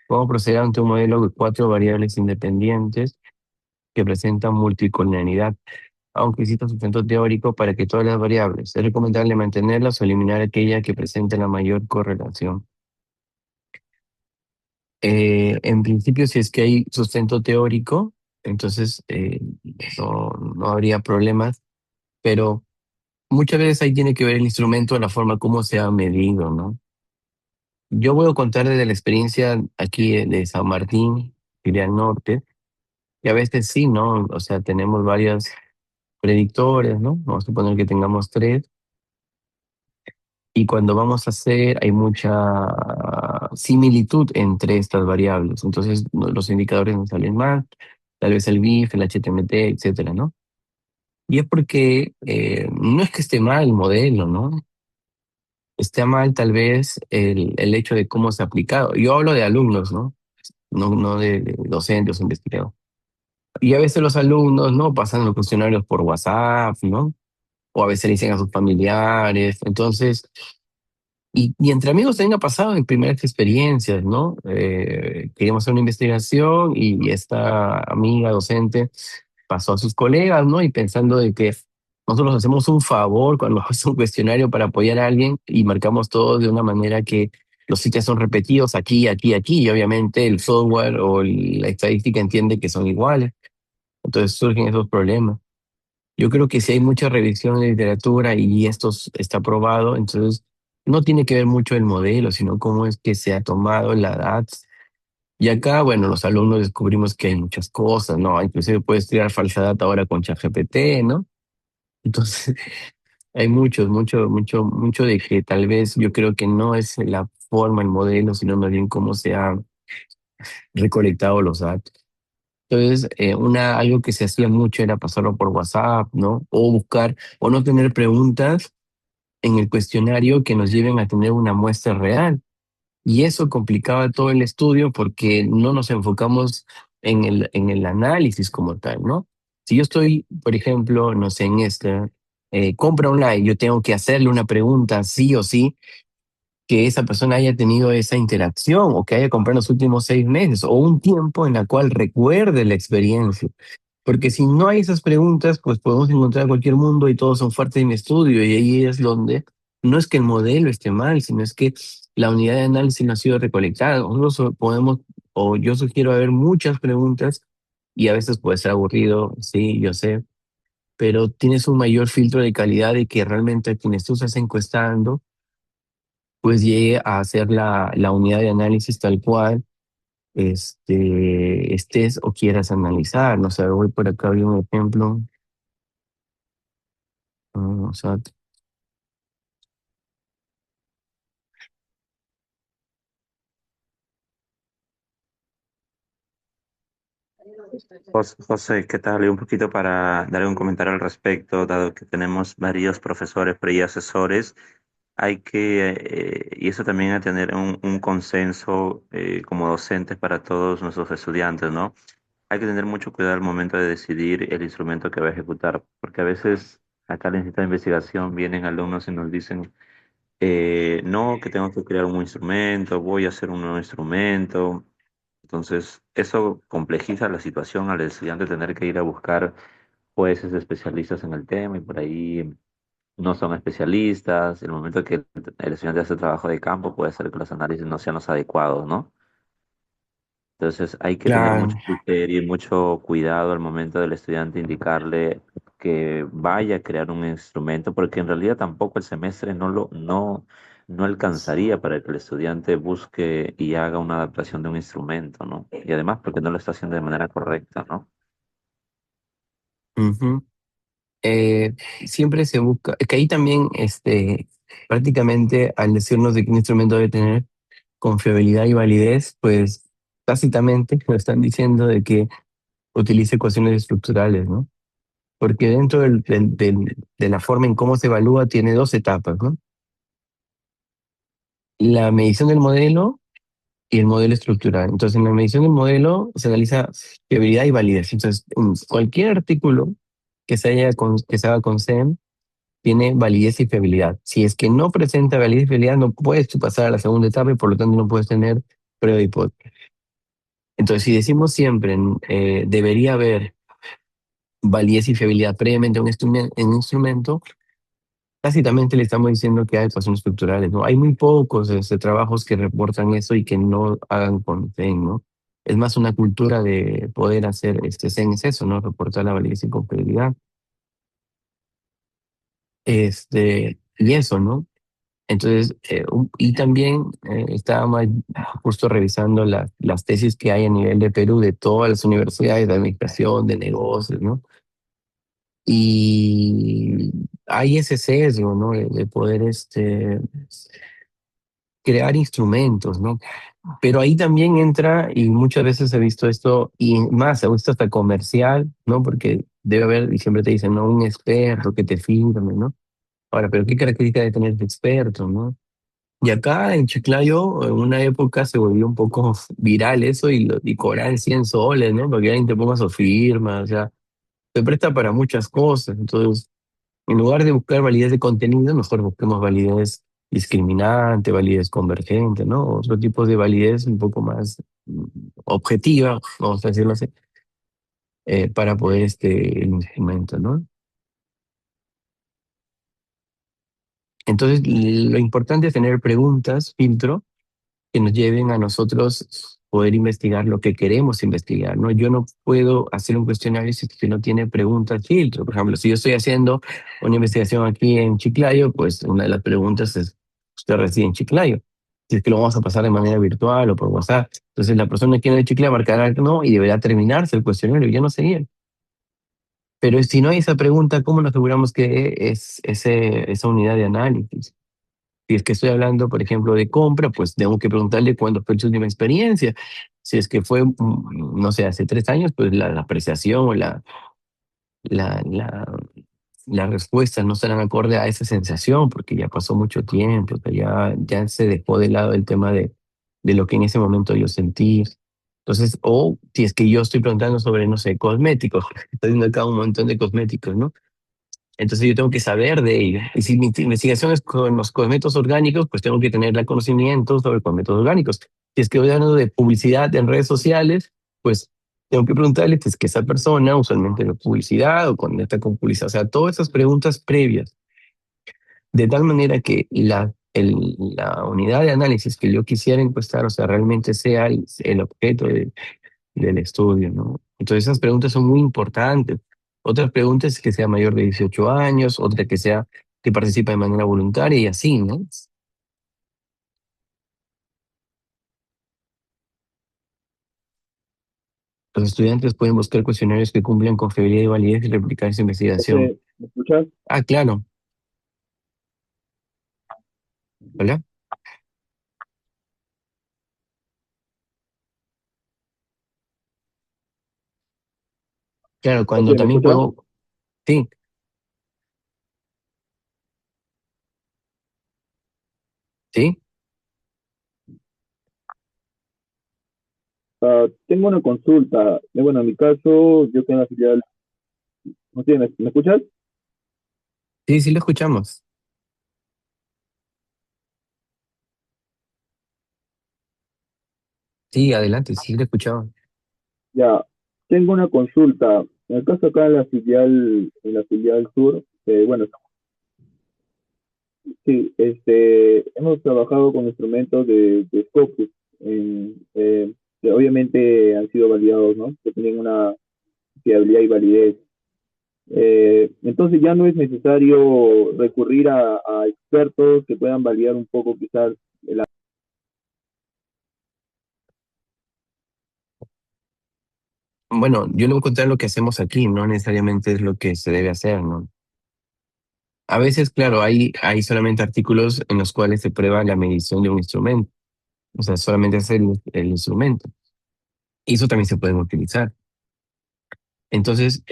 vamos a proceder ante un modelo de cuatro variables independientes que presentan multicollinealidad, aunque exista sustento teórico para que todas las variables. Es recomendable mantenerlas o eliminar aquella que presente la mayor correlación. En principio, si es que hay sustento teórico, entonces no habría problemas, pero muchas veces ahí tiene que ver el instrumento, la forma como se ha medido, ¿no? Yo voy a contar desde la experiencia aquí de San Martín y del norte, y a veces sí, ¿no? O sea, tenemos varios predictores, ¿no? Vamos a suponer que tengamos tres, y cuando vamos a hacer, hay mucha similitud entre estas variables. Entonces, los indicadores nos salen mal, tal vez el BIF, el HTMT, etcétera, ¿no? Y es porque no es que esté mal el modelo, ¿no? Está mal tal vez el hecho de cómo se ha aplicado. Yo hablo de alumnos, ¿no? No de docentes o investigadores. Y a veces los alumnos, ¿no? Pasan los cuestionarios por WhatsApp, ¿no? O a veces le dicen a sus familiares. Entonces, y entre amigos también ha pasado en primeras experiencias, ¿no? Queríamos hacer una investigación y esta amiga docente pasó a sus colegas, ¿no? Y pensando de que nosotros hacemos un favor cuando hacemos un cuestionario para apoyar a alguien y marcamos todo de una manera que los sitios son repetidos aquí, aquí, aquí, y obviamente el software o la estadística entiende que son iguales. Entonces surgen esos problemas. Yo creo que si hay mucha revisión de literatura y está probado, entonces no tiene que ver mucho el modelo, sino cómo es que se ha tomado la edad. Y acá, bueno, los alumnos descubrimos que hay muchas cosas, ¿no? Inclusive puedes crear falsa data ahora con ChatGPT, ¿no? Entonces, hay mucho de que tal vez yo creo que no es la forma, el modelo, sino más bien cómo se ha recolectado los datos. Entonces, algo que se hacía mucho era pasarlo por WhatsApp, ¿no? O buscar, o no tener preguntas en el cuestionario que nos lleven a tener una muestra real. Y eso complicaba todo el estudio porque no nos enfocamos en el análisis como tal, ¿no? Si yo estoy, por ejemplo, no sé, en compra online, yo tengo que hacerle una pregunta sí o sí, que esa persona haya tenido esa interacción o que haya comprado en los últimos 6 meses o un tiempo en la cual recuerde la experiencia. Porque si no hay esas preguntas, pues podemos encontrar cualquier mundo y todos son fuertes en estudio y ahí es donde no es que el modelo esté mal, sino es que la unidad de análisis no ha sido recolectada. Nosotros podemos, o yo sugiero haber muchas preguntas y a veces puede ser aburrido, sí, yo sé, pero tienes un mayor filtro de calidad de que realmente a quienes tú estás encuestando pues llegue a hacer la unidad de análisis tal cual estés o quieras analizar. No sé, voy por acá, vi un ejemplo. O sea, José, ¿qué tal? Y un poquito para dar un comentario al respecto, dado que tenemos varios profesores pero y asesores, hay que, y eso también a tener un consenso como docentes para todos nuestros estudiantes, ¿no? Hay que tener mucho cuidado al momento de decidir el instrumento que va a ejecutar, porque a veces acá en el Instituto de Investigación vienen alumnos y nos dicen, no, que tengo que crear un instrumento, voy a hacer un nuevo instrumento. Entonces, eso complejiza la situación al estudiante tener que ir a buscar jueces especialistas en el tema y por ahí no son especialistas. El momento que el estudiante hace trabajo de campo puede ser que los análisis no sean los adecuados, ¿no? Entonces hay que tener claro. mucho criterio y mucho cuidado al momento del estudiante indicarle que vaya a crear un instrumento, porque en realidad tampoco el semestre no alcanzaría para que el estudiante busque y haga una adaptación de un instrumento, ¿no? Y además porque no lo está haciendo de manera correcta, ¿no? Ujú. Eh, Siempre se busca, que ahí también, prácticamente al decirnos de qué instrumento debe tener confiabilidad y validez, pues tácitamente lo están diciendo de que utilice ecuaciones estructurales, ¿no? Porque dentro de la forma en cómo se evalúa tiene dos etapas, ¿no? La medición del modelo y el modelo estructural. Entonces, en la medición del modelo se analiza fiabilidad y validez. Entonces, cualquier artículo que se haga con SEM tiene validez y fiabilidad. Si es que no presenta validez y fiabilidad, no puedes tú pasar a la segunda etapa y por lo tanto no puedes tener prueba de hipótesis. Entonces, si decimos siempre, debería haber validez y fiabilidad previamente en un instrumento, tácitamente le estamos diciendo que hay ecuaciones estructurales, ¿no? Hay muy pocos trabajos que reportan eso y que no hagan con CEN, ¿no? Es más una cultura de poder hacer CEN es eso, ¿no? Reportar la validez y confiabilidad. Y eso, ¿no? Entonces, y también estábamos justo revisando las tesis que hay a nivel de Perú de todas las universidades de administración, de negocios, ¿no? Y hay ese sesgo, ¿no? De poder crear instrumentos, ¿no? Pero ahí también entra, y muchas veces he visto esto, y más, he visto hasta comercial, ¿no? Porque debe haber, y siempre te dicen, ¿no? Un experto que te firme, ¿no? Ahora, pero ¿qué característica de tener de experto, ¿no? Y acá en Chiclayo, en una época se volvió un poco viral eso y cobraban 100 soles, ¿no? Para que alguien te ponga su firma, o sea, se presta para muchas cosas. Entonces, en lugar de buscar validez de contenido, mejor busquemos validez discriminante, validez convergente, ¿no? Otro tipo de validez un poco más objetiva, vamos a decirlo así, para poder el instrumento, ¿no? Entonces, lo importante es tener preguntas, filtro, que nos lleven a nosotros poder investigar lo que queremos investigar, ¿no? Yo no puedo hacer un cuestionario si es que no tiene preguntas filtro. Por ejemplo, si yo estoy haciendo una investigación aquí en Chiclayo, pues una de las preguntas es, ¿usted reside en Chiclayo? Si es que lo vamos a pasar de manera virtual o por WhatsApp. Entonces la persona que viene de Chiclayo marcará que no y deberá terminarse el cuestionario, ya no seguir. Pero si no hay esa pregunta, ¿cómo nos aseguramos que es esa unidad de análisis? Si es que estoy hablando, por ejemplo, de compra, pues tengo que preguntarle cuándo fue su última experiencia. Si es que fue, no sé, hace 3 años, pues la apreciación o la, la, las respuestas no estarán acorde a esa sensación, porque ya pasó mucho tiempo, que ya se dejó de lado el tema de lo que en ese momento yo sentí. Entonces, o si es que yo estoy preguntando sobre, no sé, cosméticos, estoy viendo acá un montón de cosméticos, ¿no? Entonces yo tengo que saber de ello. Y si mi investigación es con los cosméticos orgánicos, pues tengo que tener el conocimiento sobre cosméticos orgánicos. Si es que voy hablando de publicidad en redes sociales, pues tengo que preguntarle si es que esa persona usualmente ve publicidad o conecta con publicidad. O sea, todas esas preguntas previas, de tal manera que la unidad de análisis que yo quisiera encuestar, o sea, realmente sea el objeto del estudio, ¿no? Entonces esas preguntas son muy importantes. Otras preguntas es que sea mayor de 18 años, otra que sea que participa de manera voluntaria y así, ¿no? Los estudiantes pueden buscar cuestionarios que cumplan con fiabilidad y validez y replicar esa investigación. José, ¿me escuchas? Ah, claro. ¿Hola? Claro, cuando José, ¿me también escuchas? puedo... Sí, sí, Tengo una consulta. Bueno, en mi caso, yo tengo la filial. José, ¿me escuchas? sí, sí lo escuchamos. Sí, adelante, sí lo escuchaba. Ya, tengo una consulta. En el caso acá en la filial sur, bueno, sí, hemos trabajado con instrumentos de Scopus, que obviamente han sido validados, ¿no? Que tienen una fiabilidad y validez. Entonces ya no es necesario recurrir a expertos que puedan validar un poco quizás el... Bueno, yo le voy a contar lo que hacemos aquí, no necesariamente es lo que se debe hacer, ¿no? A veces, claro, hay solamente artículos en los cuales se prueba la medición de un instrumento. O sea, solamente es el instrumento. Y eso también se puede utilizar. Entonces,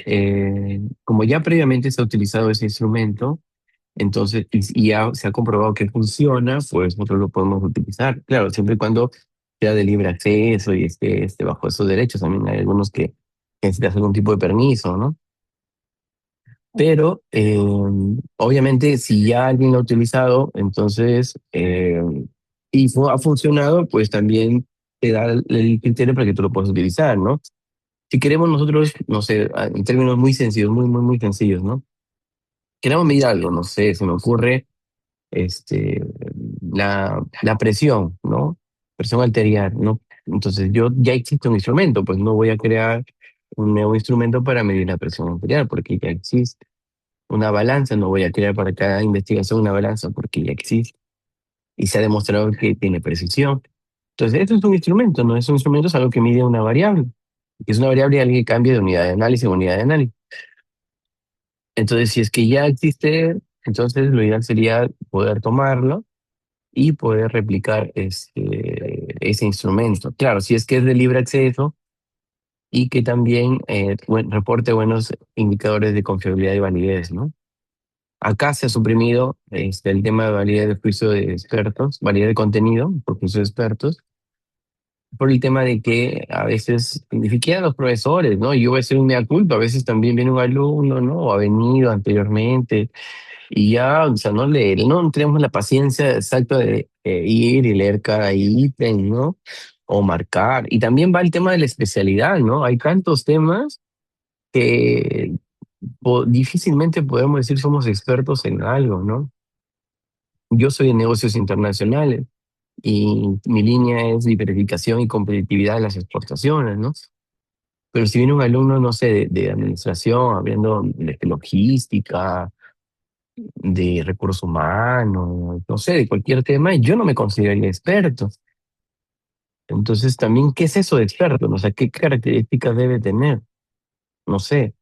como ya previamente se ha utilizado ese instrumento, entonces, y ya se ha comprobado que funciona, pues nosotros lo podemos utilizar. Claro, siempre y cuando sea de libre acceso y esté bajo esos derechos. También hay algunos que necesitan algún tipo de permiso, ¿no? Pero obviamente si ya alguien lo ha utilizado, entonces, ha funcionado, pues también te da el criterio para que tú lo puedas utilizar, ¿no? Si queremos nosotros, no sé, en términos muy sencillos, muy sencillos, ¿no? Queremos medir algo, no sé, se me ocurre este, la presión, ¿no? Presión arterial, ¿no? Entonces yo ya existe un instrumento, pues no voy a crear un nuevo instrumento para medir la presión arterial, porque ya existe. Una balanza, no voy a crear para cada investigación una balanza porque ya existe y se ha demostrado que tiene precisión. Entonces, esto es un instrumento, no es un instrumento, es algo que mide una variable. Es una variable alguien que cambia de unidad de análisis a unidad de análisis. Entonces, si es que ya existe, entonces lo ideal sería poder tomarlo y poder replicar ese instrumento. Claro, si es que es de libre acceso y que también reporte buenos indicadores de confiabilidad y validez, ¿no? Acá se ha suprimido el tema de validez de juicio de expertos, validez de contenido por juicio de expertos, por el tema de que a veces, ni siquiera los profesores, ¿no? Yo voy a ser un mea culpa, a veces también viene un alumno, ¿no? O ha venido anteriormente y ya, o sea, no tenemos la paciencia exacta de ir y leer cada ítem, ¿no? O marcar. Y también va el tema de la especialidad, ¿no? Hay tantos temas que difícilmente podemos decir somos expertos en algo, ¿no? Yo soy de negocios internacionales y mi línea es diversificación y competitividad de las exportaciones, ¿no? Pero si viene un alumno, no sé, de administración, hablando de logística, de recursos humanos, no sé, de cualquier tema, yo no me consideraría experto. Entonces, también, ¿qué es eso de experto? O sea, ¿qué características debe tener? No sé,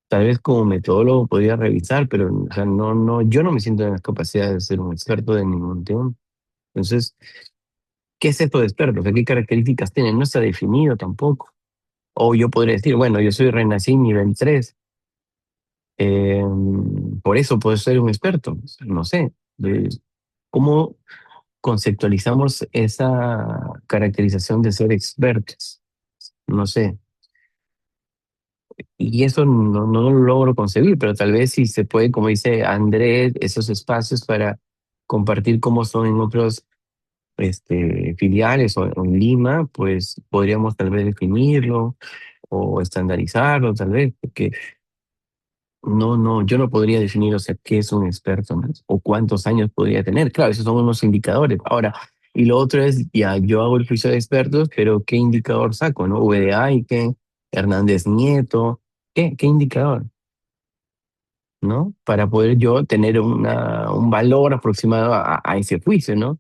tal vez como metodólogo podría revisar, pero o sea, yo no me siento en las capacidades de ser un experto de ningún tema. Entonces, ¿qué es esto de experto? O sea, ¿qué características tiene? No está definido tampoco. O yo podría decir, bueno, yo soy Renací nivel 3, eh, por eso puedo ser un experto. No sé. ¿Cómo conceptualizamos esa caracterización de ser expertos? No sé. Y eso no lo logro concebir, pero tal vez si se puede, como dice Andrés, esos espacios para compartir cómo son en otros filiales o en Lima, pues podríamos tal vez definirlo o estandarizarlo, tal vez, porque yo no podría definir, o sea, qué es un experto, ¿no? O cuántos años podría tener. Claro, esos son unos indicadores. Ahora, y lo otro es, ya, yo hago el juicio de expertos, pero ¿qué indicador saco, no? VDA y qué, Hernández Nieto, ¿qué indicador? ¿No? Para poder yo tener un valor aproximado a ese juicio, ¿no?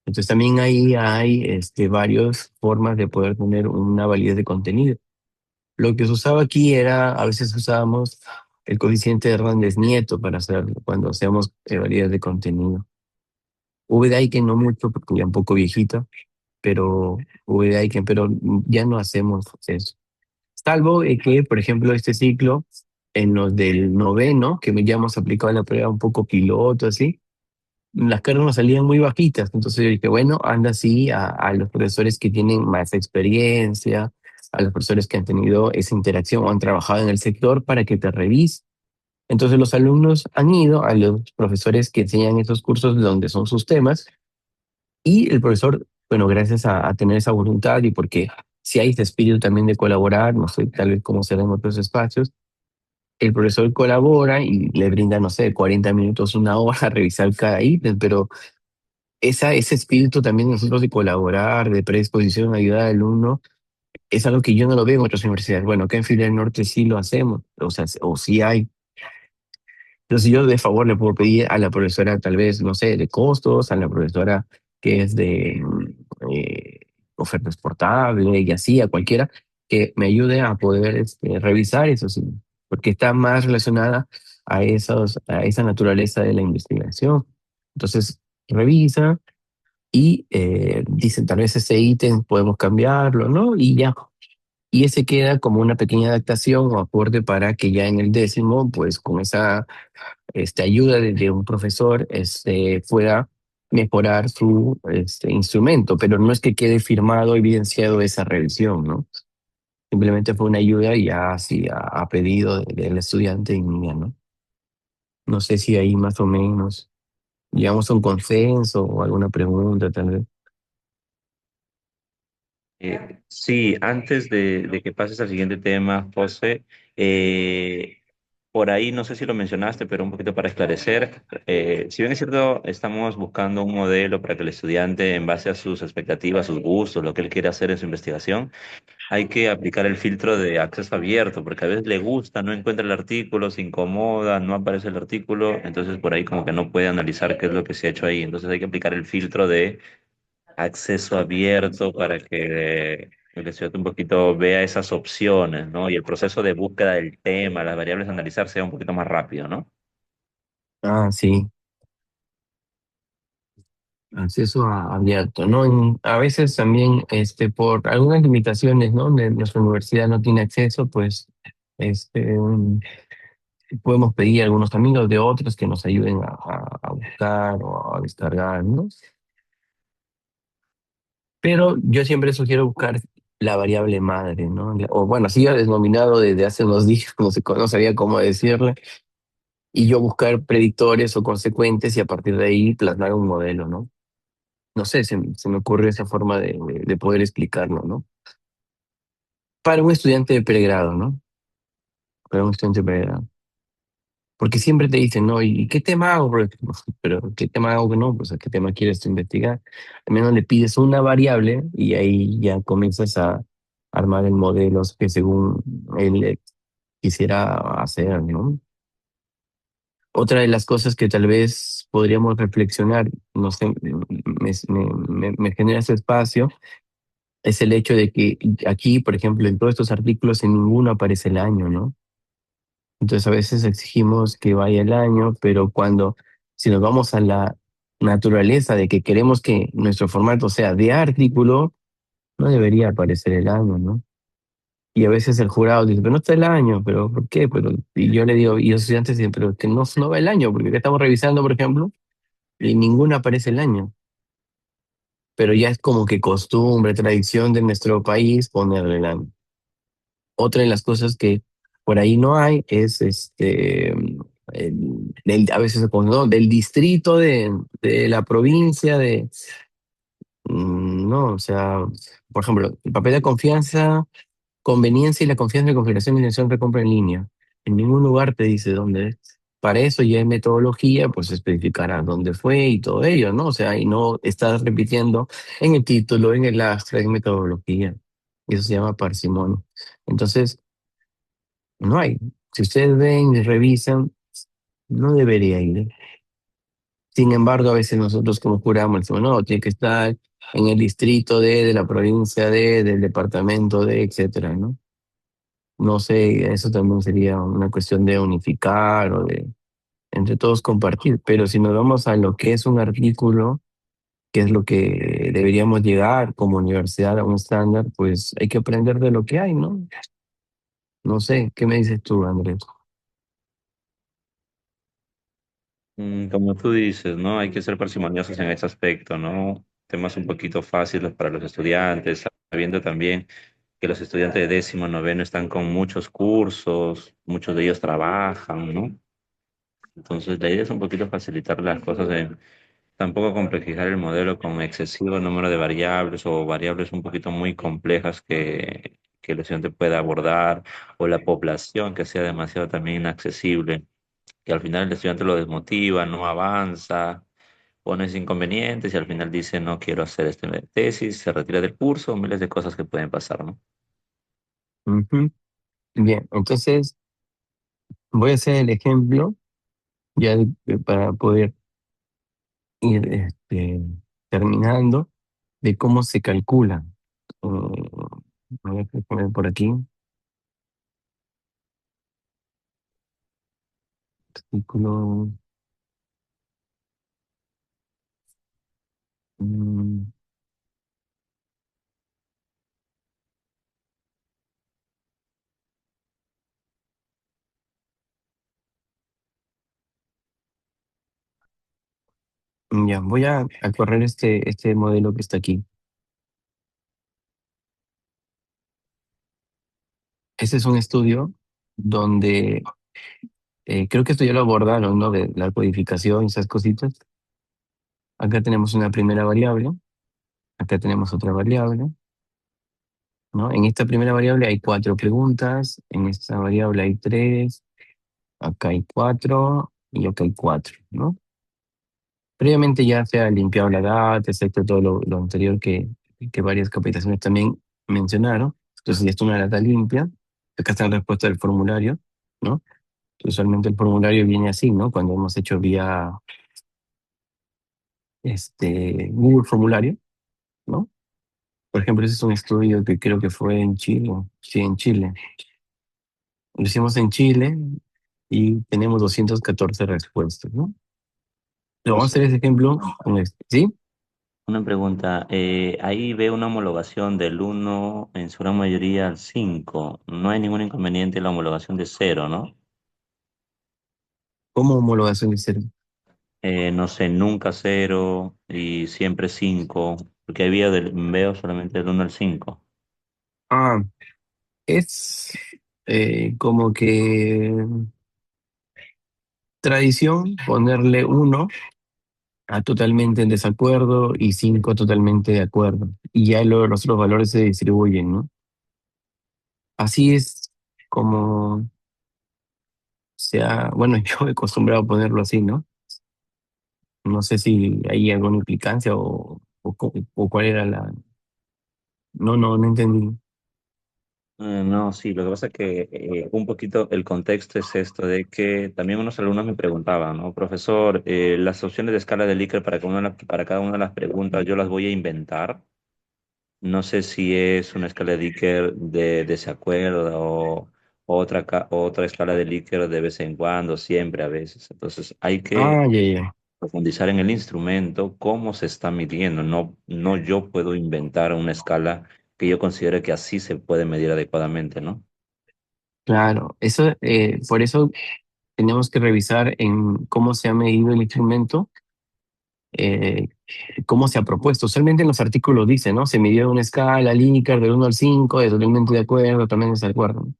Entonces también ahí hay varias formas de poder tener una validez de contenido. Lo que se usaba aquí era, a veces usábamos el coeficiente de Hernández Nieto para hacer cuando hacíamos validez de contenido. VDIken no mucho porque ya un poco viejita, pero VDIken, pero ya no hacemos eso. Salvo que, por ejemplo, este ciclo, en los del noveno, que ya hemos aplicado la prueba un poco piloto, así, las cargas nos salían muy bajitas. Entonces yo dije, bueno, anda así a los profesores que tienen más experiencia, a los profesores que han tenido esa interacción o han trabajado en el sector para que te revise. Entonces los alumnos han ido a los profesores que enseñan esos cursos donde son sus temas y el profesor, bueno, gracias a tener esa voluntad y porque si hay este espíritu también de colaborar, no sé, tal vez como será en otros espacios, el profesor colabora y le brinda, no sé, 40 minutos, una hora a revisar cada ítem, pero ese espíritu también de nosotros de colaborar, de predisposición a ayudar al alumno, es algo que yo no lo veo en otras universidades. Bueno, acá en Filial del Norte sí lo hacemos, o sea, o sí hay. Entonces yo de favor le puedo pedir a la profesora tal vez, no sé, de costos, a la profesora que es de eh, oferta exportable y así, a cualquiera, que me ayude a poder revisar eso, sí, porque está más relacionada a esa naturaleza de la investigación. Entonces, revisa y dicen, tal vez ese ítem podemos cambiarlo, ¿no? Y ya. Y ese queda como una pequeña adaptación o aporte para que ya en el décimo, pues con esa ayuda de un profesor, pueda mejorar su instrumento, pero no es que quede firmado, evidenciado esa revisión, ¿no? Simplemente fue una ayuda y ya así a pedido del estudiante y mía, ¿no? No sé si ahí más o menos llegamos a un consenso o alguna pregunta, tal vez. Sí, antes de que pases al siguiente tema, José, por ahí no sé si lo mencionaste, pero un poquito para esclarecer, si bien es cierto, estamos buscando un modelo para que el estudiante, en base a sus expectativas, sus gustos, lo que él quiere hacer en su investigación, hay que aplicar el filtro de acceso abierto, porque a veces le gusta, no encuentra el artículo, se incomoda, no aparece el artículo, entonces por ahí como que no puede analizar qué es lo que se ha hecho ahí, entonces hay que aplicar el filtro de acceso abierto para que el estudiante un poquito vea esas opciones, ¿no? Y el proceso de búsqueda del tema, las variables a analizar sea un poquito más rápido, ¿no? Ah, sí, acceso abierto, ¿no? A veces también, por algunas limitaciones, ¿no? De nuestra universidad no tiene acceso, pues, podemos pedir a algunos amigos de otros que nos ayuden a buscar o a descargar, ¿no? Pero yo siempre sugiero buscar la variable madre, ¿no? O bueno, así ya denominado desde hace unos días, no sabía cómo decirle, y yo buscar predictores o consecuentes y a partir de ahí plasmar un modelo, ¿no? No sé, se me ocurre esa forma de poder explicarlo, ¿no? Para un estudiante de pregrado, ¿no? Para un estudiante de pregrado. Porque siempre te dicen, no, ¿y qué tema hago? Pero ¿qué tema hago que no? Pues ¿a qué tema quieres tú investigar? Al menos le pides una variable y ahí ya comienzas a armar el modelo que según él quisiera hacer, ¿no? Otra de las cosas que tal vez podríamos reflexionar, no sé, me genera ese espacio, es el hecho de que aquí, por ejemplo, en todos estos artículos en ninguno aparece el año, ¿no? Entonces a veces exigimos que vaya el año, pero si nos vamos a la naturaleza de que queremos que nuestro formato sea de artículo, no debería aparecer el año, ¿no? Y a veces el jurado dice, pero no está el año, pero ¿por qué? Y yo le digo, y los estudiantes dicen, pero que no va el año, porque acá estamos revisando, por ejemplo, y ninguna aparece el año. Pero ya es como que costumbre, tradición de nuestro país ponerle el año. Otra de las cosas que por ahí no hay es a veces ¿no? Del distrito, de la provincia, no, o sea, por ejemplo, el papel de confianza, conveniencia y la confianza de configuración y dirección de compra en línea. En ningún lugar te dice dónde es. Para eso ya hay metodología, pues especificará dónde fue y todo ello, ¿no? O sea, y no estás repitiendo en el título, en el astra, en metodología. Eso se llama parsimonia. Entonces, no hay. Si ustedes ven y revisan, no debería ir. Sin embargo, a veces nosotros como juramos, decimos, no, tiene que estar en el distrito de la provincia del departamento de, etcétera, ¿no? No sé, eso también sería una cuestión de unificar o de entre todos compartir. Pero si nos vamos a lo que es un artículo, que es lo que deberíamos llegar como universidad a un estándar, pues hay que aprender de lo que hay, ¿no? No sé, ¿qué me dices tú, Andrés? Como tú dices, ¿no? Hay que ser parsimoniosos en ese aspecto, ¿no? Temas un poquito fáciles para los estudiantes, sabiendo también que los estudiantes de décimo, noveno están con muchos cursos, muchos de ellos trabajan, ¿no? Entonces, la idea es un poquito facilitar las cosas, tampoco complejizar el modelo con excesivo número de variables o variables un poquito muy complejas que el estudiante pueda abordar, o la población que sea demasiado también inaccesible, que al final el estudiante lo desmotiva, no avanza, pone inconvenientes y al final dice no quiero hacer esta tesis, se retira del curso, miles de cosas que pueden pasar, ¿no? Ujú. Bien, entonces voy a hacer el ejemplo ya para poder ir terminando de cómo se calcula. A ver, déjame poner por aquí. Artículo, mm, ya, voy a correr este modelo que está aquí. Ese es un estudio donde creo que esto ya lo abordaron, ¿no? De la codificación y esas cositas. Acá tenemos una primera variable, acá tenemos otra variable, ¿no? En esta primera variable hay 4 preguntas, en esta variable hay 3, acá hay 4 y acá hay 4, ¿no? Previamente ya se ha limpiado la data, excepto todo lo anterior que varias capacitaciones también mencionaron. Entonces ya está una data limpia. Acá está la respuesta del formulario, ¿no? Usualmente el formulario viene así, ¿no? Cuando hemos hecho vía Google Formulario, ¿no? Por ejemplo, ese es un estudio que creo que fue en Chile. Sí, en Chile. Lo hicimos en Chile y tenemos 214 respuestas, ¿no? Lo vamos a hacer ese ejemplo con este, ¿sí? Una pregunta, ahí veo una homologación del uno en su gran mayoría al 5. No hay ningún inconveniente en la homologación de cero, ¿no? ¿Cómo homologación de ser? No sé, nunca cero y siempre 5, porque veo solamente del uno al 5. Ah, es como que tradición ponerle 1 a totalmente en desacuerdo y 5 totalmente de acuerdo. Y ya los otros valores se distribuyen, ¿no? Así es como sea, bueno, yo he acostumbrado a ponerlo así, ¿no? No sé si hay alguna implicancia o cuál era la... No entendí. No, sí, lo que pasa es que un poquito el contexto es esto de que también unos alumnos me preguntaban, ¿no? Profesor, las opciones de escala de Likert para cada una de las preguntas yo las voy a inventar. No sé si es una escala de Likert de desacuerdo o otra escala de Likert de vez en cuando, siempre, a veces. Entonces hay que Ah, ya, ya. profundizar en el instrumento, cómo se está midiendo. No yo puedo inventar una escala que yo considere que así se puede medir adecuadamente, ¿no? Claro, eso, por eso tenemos que revisar en cómo se ha medido el instrumento, eh, cómo se ha propuesto. Usualmente en los artículos dice, ¿no? Se midió una escala Likert del 1 al 5, es totalmente de acuerdo, totalmente de acuerdo. O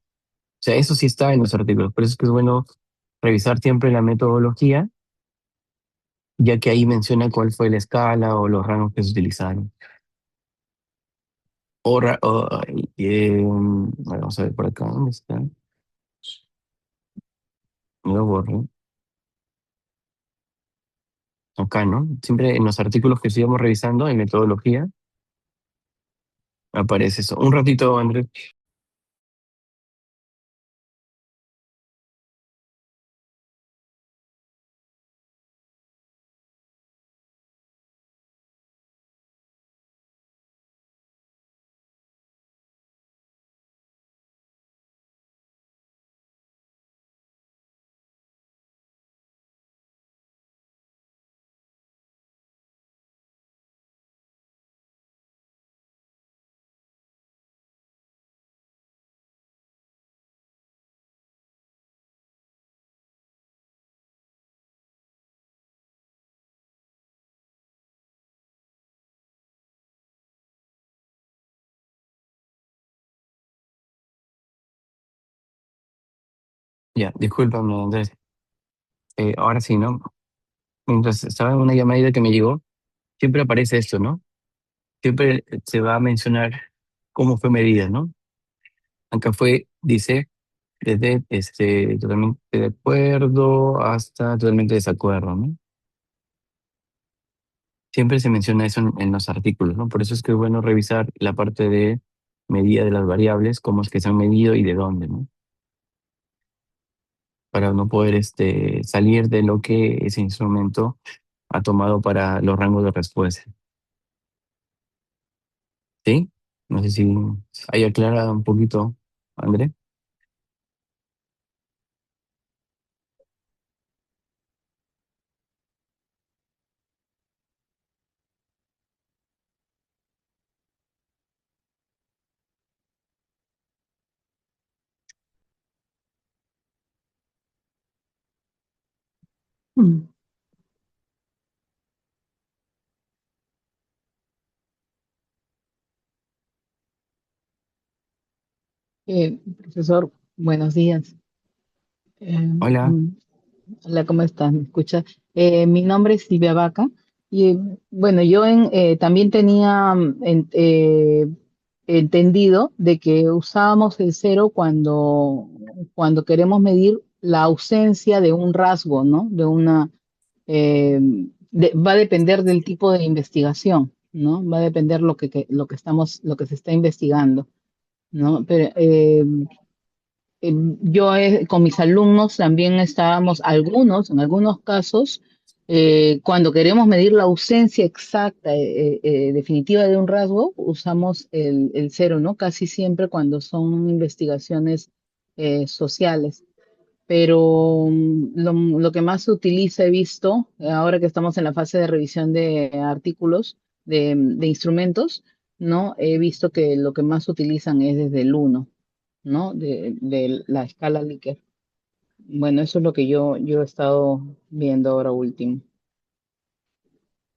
sea, eso sí está en los artículos. Por eso es que es bueno revisar siempre la metodología, ya que ahí menciona cuál fue la escala o los rangos que se utilizaron. Vamos a ver por acá, ¿dónde está? No lo borré. Acá, ¿no? Siempre en los artículos que sigamos revisando, en metodología, aparece eso. Un ratito, Andrés. Ya, discúlpame, Andrés. Ahora sí, ¿no? Mientras estaba en una llamadita que me llegó, siempre aparece esto, ¿no? Siempre se va a mencionar cómo fue medida, ¿no? Acá fue, dice, desde totalmente de acuerdo hasta totalmente desacuerdo, ¿no? Siempre se menciona eso en los artículos, ¿no? Por eso es que es bueno revisar la parte de medida de las variables, cómo es que se han medido y de dónde, ¿no? Para no poder salir de lo que ese instrumento ha tomado para los rangos de respuesta. ¿Sí? No sé si hay aclarado un poquito, André. Mm. Profesor, buenos días. Hola, Mm, Hola, ¿cómo estás? ¿Me escucha? Mi nombre es Silvia Vaca y bueno, también tenía entendido de que usábamos el cero cuando queremos medir la ausencia de un rasgo, ¿no? Va a depender del tipo de investigación, ¿no? Va a depender lo que se está investigando, ¿no? Pero con mis alumnos también estábamos, en algunos casos, cuando queremos medir la ausencia exacta, definitiva de un rasgo, usamos el cero, ¿no? Casi siempre cuando son investigaciones sociales. Pero lo que más se utiliza, he visto, ahora que estamos en la fase de revisión de artículos, de instrumentos, ¿no? He visto que lo que más utilizan es desde el uno, ¿no? De la escala Likert. Bueno, eso es lo que yo he estado viendo ahora último.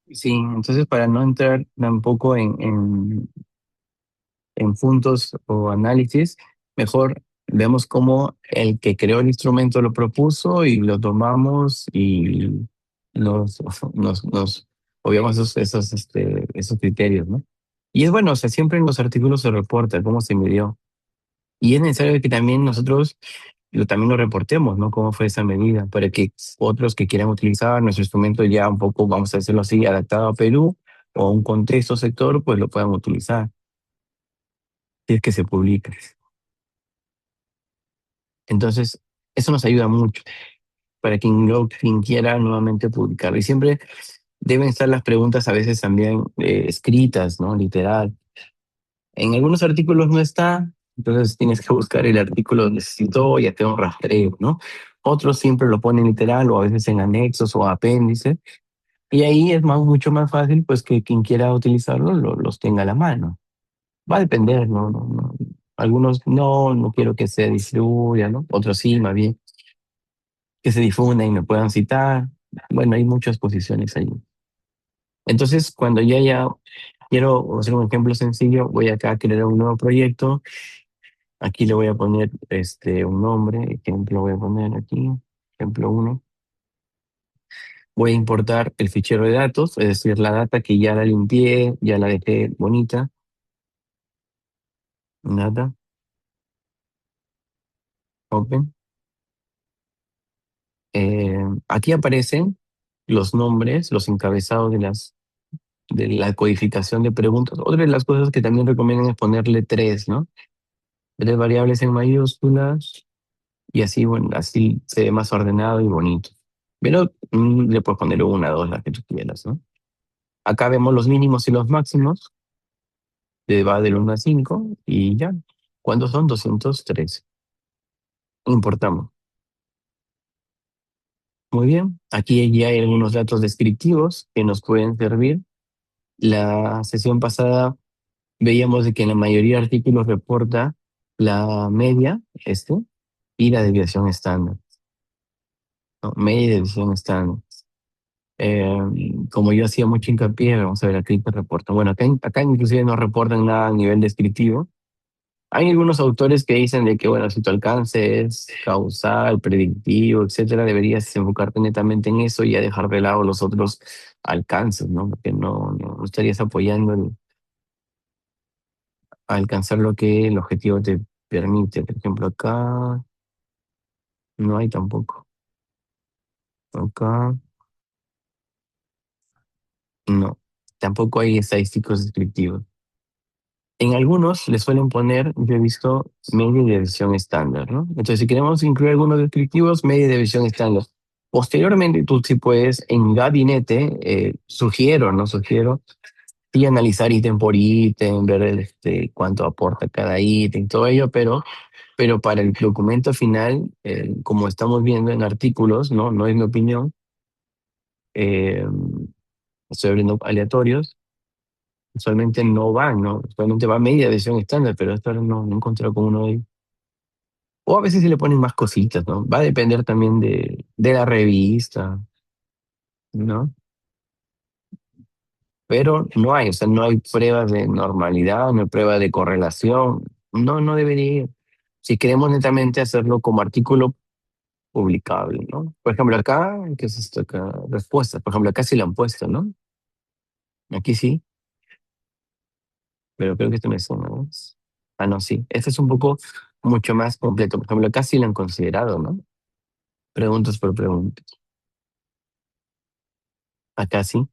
sí, entonces para no entrar tampoco en puntos o análisis, mejor vemos cómo el que creó el instrumento lo propuso y lo tomamos y nos, nos obviamos esos criterios, ¿no? Y es bueno, o sea, siempre en los artículos se reporta cómo se midió. Y es necesario que también nosotros también lo reportemos, ¿no? Cómo fue esa medida, para que otros que quieran utilizar nuestro instrumento ya un poco, vamos a decirlo así, adaptado a Perú o a un contexto sector, pues lo puedan utilizar, si es que se publica. Entonces, eso nos ayuda mucho para quien quiera nuevamente publicar. Y siempre deben estar las preguntas a veces también escritas, ¿no? Literal. En algunos artículos no está, entonces tienes que buscar el artículo donde se citó y hacer un rastreo, ¿no? Otros siempre lo ponen literal o a veces en anexos o apéndices. Y ahí es mucho más fácil pues que quien quiera utilizarlo los tenga a la mano. Va a depender, ¿no? Algunos no quiero que se distribuya, ¿no? Otros sí, más bien, que se difunda y me puedan citar. Bueno, hay muchas posiciones ahí. Entonces, cuando ya quiero hacer un ejemplo sencillo, voy acá a crear un nuevo proyecto. Aquí le voy a poner un nombre, ejemplo voy a poner aquí, ejemplo uno. Voy a importar el fichero de datos, es decir, la data que ya la limpié, ya la dejé bonita. Data, open. Aquí aparecen los nombres, los encabezados de la codificación de preguntas. Otra de las cosas que también recomiendan es ponerle tres, ¿no? Tres variables en mayúsculas y así, bueno, así se ve más ordenado y bonito. Pero le puedes poner una, dos, las que tú quieras, ¿no? Acá vemos los mínimos y los máximos. Va del 1 a 5 y ya. ¿Cuántos son? 203. Importamos. Muy bien. Aquí ya hay algunos datos descriptivos que nos pueden servir. La sesión pasada veíamos de que en la mayoría de artículos reporta la media, y la desviación estándar, ¿no? Media y desviación estándar. Eh, Como yo hacía mucho hincapié, vamos a ver aquí que reporta. Bueno, acá inclusive no reportan nada a nivel descriptivo. Hay algunos autores que dicen de que, bueno, si tu alcance es causal, predictivo, etcétera, deberías enfocarte netamente en eso y ya dejar de lado los otros alcances, ¿no? Porque no estarías apoyando a alcanzar lo que el objetivo te permite. Por ejemplo, acá no hay tampoco. Acá no. Tampoco hay estadísticos descriptivos. En algunos le suelen poner, yo he visto, media y división estándar, ¿no? Entonces, si queremos incluir algunos descriptivos, media y división estándar. Posteriormente, tú sí puedes, en gabinete, sugiero, ¿no? Sugiero, sí analizar ítem por ítem, ver cuánto aporta cada ítem, todo ello, pero para el documento final, como estamos viendo en artículos, ¿no? No es mi opinión, eh, estoy abriendo aleatorios, usualmente no van, ¿no? Usualmente va media edición estándar, pero esta vez no he encontrado con uno de ellos. O a veces sí le ponen más cositas, ¿no? Va a depender también de la revista, ¿no? Pero no hay, o sea, no hay pruebas de normalidad, no hay pruebas de correlación. No debería ir. Si queremos netamente hacerlo como artículo publicable, ¿no? Por ejemplo, acá, ¿qué es esto acá? Respuestas. Por ejemplo, acá sí lo han puesto, ¿no? Aquí sí, pero creo que esto me suena, ¿no? Ah, no, sí. Este es un poco mucho más completo. Por ejemplo, acá sí lo han considerado, ¿no? Preguntas por preguntas. Acá sí.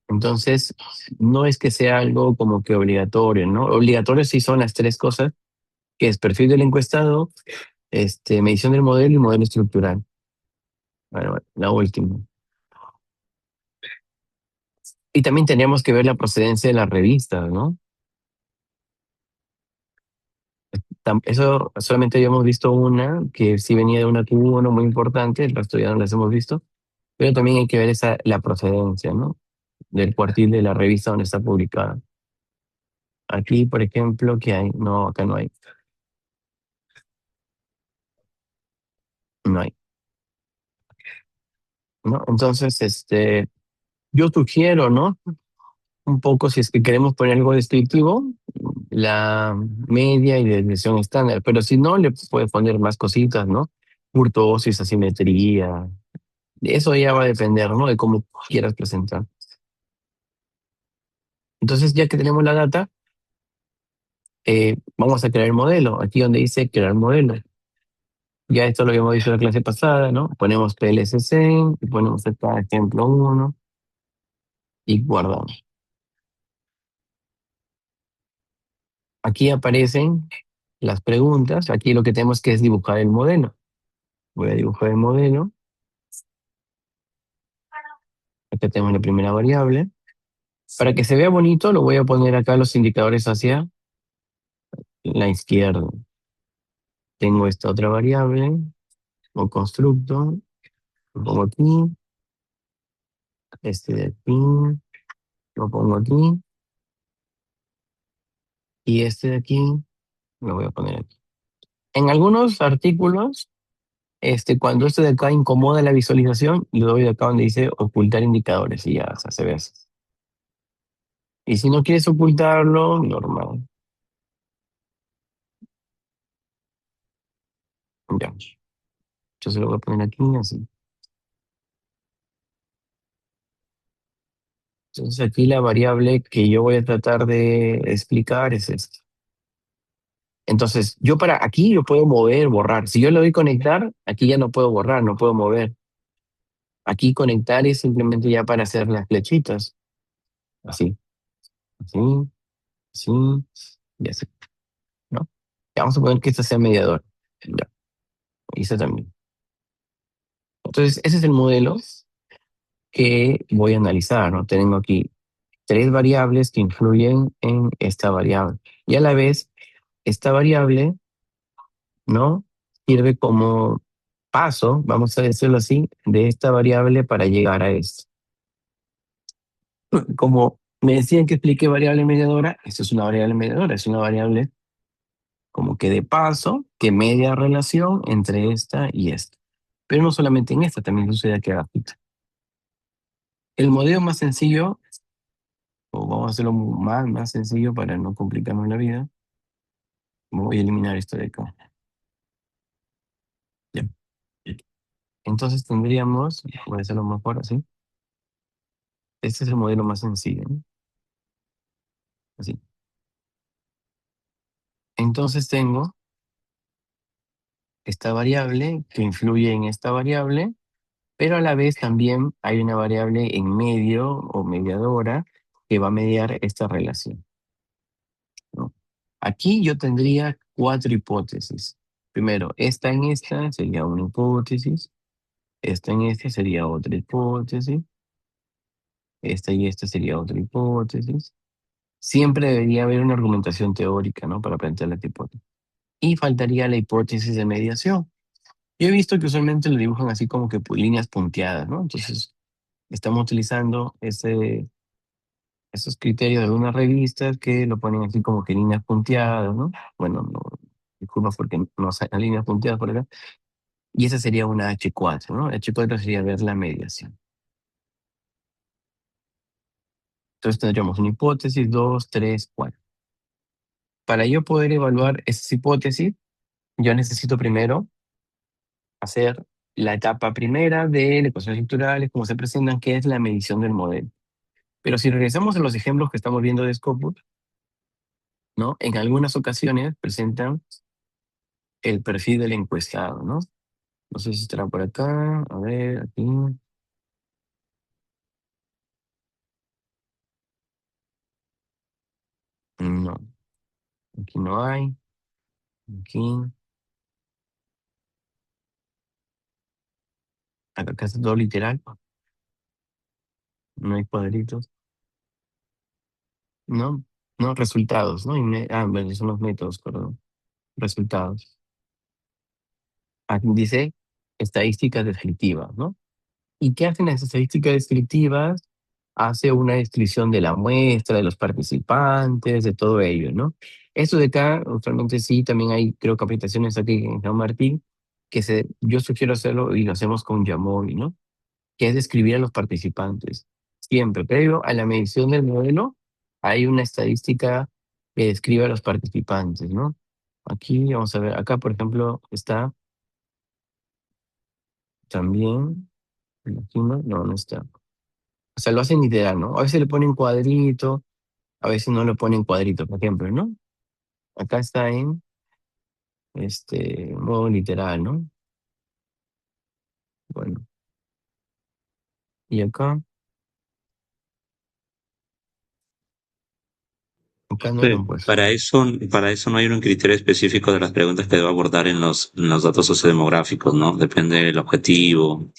Entonces, no es que sea algo como que obligatorio, ¿no? Obligatorio sí son las tres cosas, que es perfil del encuestado, medición del modelo y modelo estructural. Bueno, la última. Y también teníamos que ver la procedencia de las revistas, ¿no? Eso solamente habíamos visto una, que sí venía de una Q1 muy importante, el resto ya no las hemos visto, pero también hay que ver la procedencia, ¿no? Del cuartil de la revista donde está publicada. Aquí, por ejemplo, ¿qué hay? No, acá no hay. No hay, ¿no? Entonces, yo sugiero, ¿no? Un poco, si es que queremos poner algo descriptivo, la media y desviación estándar, pero si no, le puedes poner más cositas, ¿no? Kurtosis, asimetría, eso ya va a depender, ¿no? De cómo quieras presentar. Entonces, ya que tenemos la data, Vamos a crear el modelo. Aquí donde dice crear modelo. Ya esto lo habíamos visto en la clase pasada, ¿no? Ponemos PLSC y ponemos acá ejemplo 1 y guardamos. Aquí aparecen las preguntas. Aquí lo que tenemos que es dibujar el modelo. Voy a dibujar el modelo. Acá tenemos la primera variable. Para que se vea bonito, lo voy a poner acá los indicadores hacia la izquierda. Tengo esta otra variable o constructo. Lo pongo aquí. Este de aquí. Lo pongo aquí. Y este de aquí lo voy a poner aquí. En algunos artículos, cuando esto de acá incomoda la visualización, le doy de acá donde dice ocultar indicadores y ya, o sea, se ve así. Y si no quieres ocultarlo, normal. Ya. Yo se lo voy a poner aquí así. Entonces aquí la variable que yo voy a tratar de explicar es esta. Entonces, yo para aquí yo puedo mover, borrar. Si yo le doy conectar, aquí ya no puedo borrar, no puedo mover. Aquí conectar es simplemente ya para hacer las flechitas. Así, así, así, y así, ¿no? Ya vamos a poner que esta sea mediador. Ya, y esta también. Entonces, ese es el modelo que voy a analizar, ¿no? Tengo aquí tres variables que influyen en esta variable. Y a la vez, esta variable, ¿no? Sirve como paso, vamos a decirlo así, de esta variable para llegar a esto. Como me decían que expliqué variable mediadora, esto es una variable mediadora, es una variable como que de paso que media relación entre esta y esta. Pero no solamente en esta, también sucede aquí abajito. El modelo más sencillo, o vamos a hacerlo más sencillo para no complicarnos la vida, voy a eliminar esto de acá. Ya. Entonces tendríamos, voy a hacerlo mejor así. Este es el modelo más sencillo, ¿no? Así. Entonces tengo esta variable que influye en esta variable, pero a la vez también hay una variable en medio o mediadora que va a mediar esta relación, ¿no? Aquí yo tendría cuatro hipótesis. Primero, esta en esta sería una hipótesis, esta en esta sería otra hipótesis, esta y esta sería otra hipótesis. Siempre debería haber una argumentación teórica, ¿no? Para plantear la hipótesis. Y faltaría la hipótesis de mediación. Yo he visto que usualmente lo dibujan así como que líneas punteadas, ¿no? Entonces, estamos utilizando esos criterios de algunas revistas que lo ponen así como que líneas punteadas, ¿no? Bueno, no, disculpa porque no salen líneas punteadas por acá. Y esa sería una H4, ¿no? H4 sería ver la mediación. Entonces tendríamos una hipótesis, dos, tres, cuatro. Para yo poder evaluar esas hipótesis, yo necesito primero hacer la etapa primera de la ecuaciones estructurales, como se presentan, que es la medición del modelo. Pero si regresamos a los ejemplos que estamos viendo de Scopus, ¿no? En algunas ocasiones presentan el perfil del encuestado, ¿no? No sé si estará por acá, a ver, aquí. No, aquí no hay. Aquí, acá está todo literal, no hay cuadritos. No, no, resultados, ¿no? Bueno, son los métodos, perdón. Resultados. Aquí dice estadísticas descriptivas, ¿no? ¿Y qué hacen las estadísticas descriptivas? Hace una descripción de la muestra, de los participantes, de todo ello, ¿no? Esto de acá, usualmente sí, también hay, creo que aplicaciones aquí en San Martín, yo sugiero hacerlo y lo hacemos con Jamovi, ¿no? Que es describir a los participantes. Siempre, previo a la medición del modelo, hay una estadística que describe a los participantes, ¿no? Aquí, vamos a ver, acá, por ejemplo, está también, aquí no está. O sea, lo hacen literal, ¿no? A veces le ponen cuadrito, a veces no lo ponen cuadrito, por ejemplo, ¿no? Acá está en modo literal, ¿no? Bueno, y acá no lo han puesto. Para eso no hay un criterio específico de las preguntas que debo abordar en los datos sociodemográficos, ¿no? Depende del objetivo.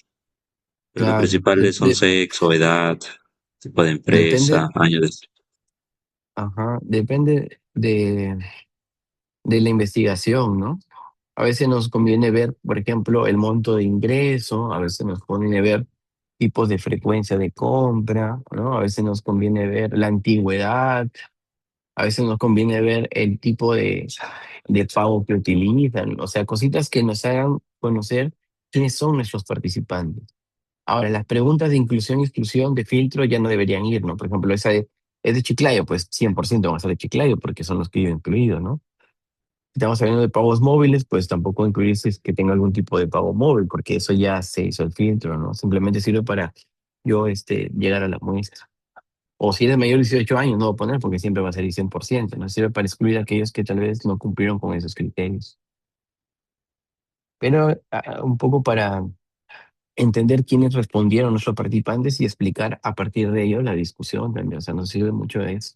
Pero lo Claro, principal son sexo, edad, tipo de depende, empresa, años de... ajá, depende de la investigación, ¿no? A veces nos conviene ver, por ejemplo, el monto de ingreso, a veces nos conviene ver tipos de frecuencia de compra, ¿no? A veces nos conviene ver la antigüedad, a veces nos conviene ver el tipo de pago que utilizan, o sea, cositas que nos hagan conocer quiénes son nuestros participantes. Ahora, las preguntas de inclusión y exclusión de filtro ya no deberían ir, ¿no? Por ejemplo, es de Chiclayo, pues 100% van a ser de Chiclayo porque son los que yo he incluido, ¿no? Si estamos hablando de pagos móviles, pues tampoco incluir si es que tenga algún tipo de pago móvil, porque eso ya se hizo el filtro, ¿no? Simplemente sirve para yo llegar a la muestra. O si eres mayor de 18 años, no voy a poner porque siempre va a ser el 100%, ¿no? Sirve para excluir a aquellos que tal vez no cumplieron con esos criterios. Pero un poco para entender quiénes respondieron nuestros participantes y explicar a partir de ello la discusión también, o sea, nos sirve mucho de eso.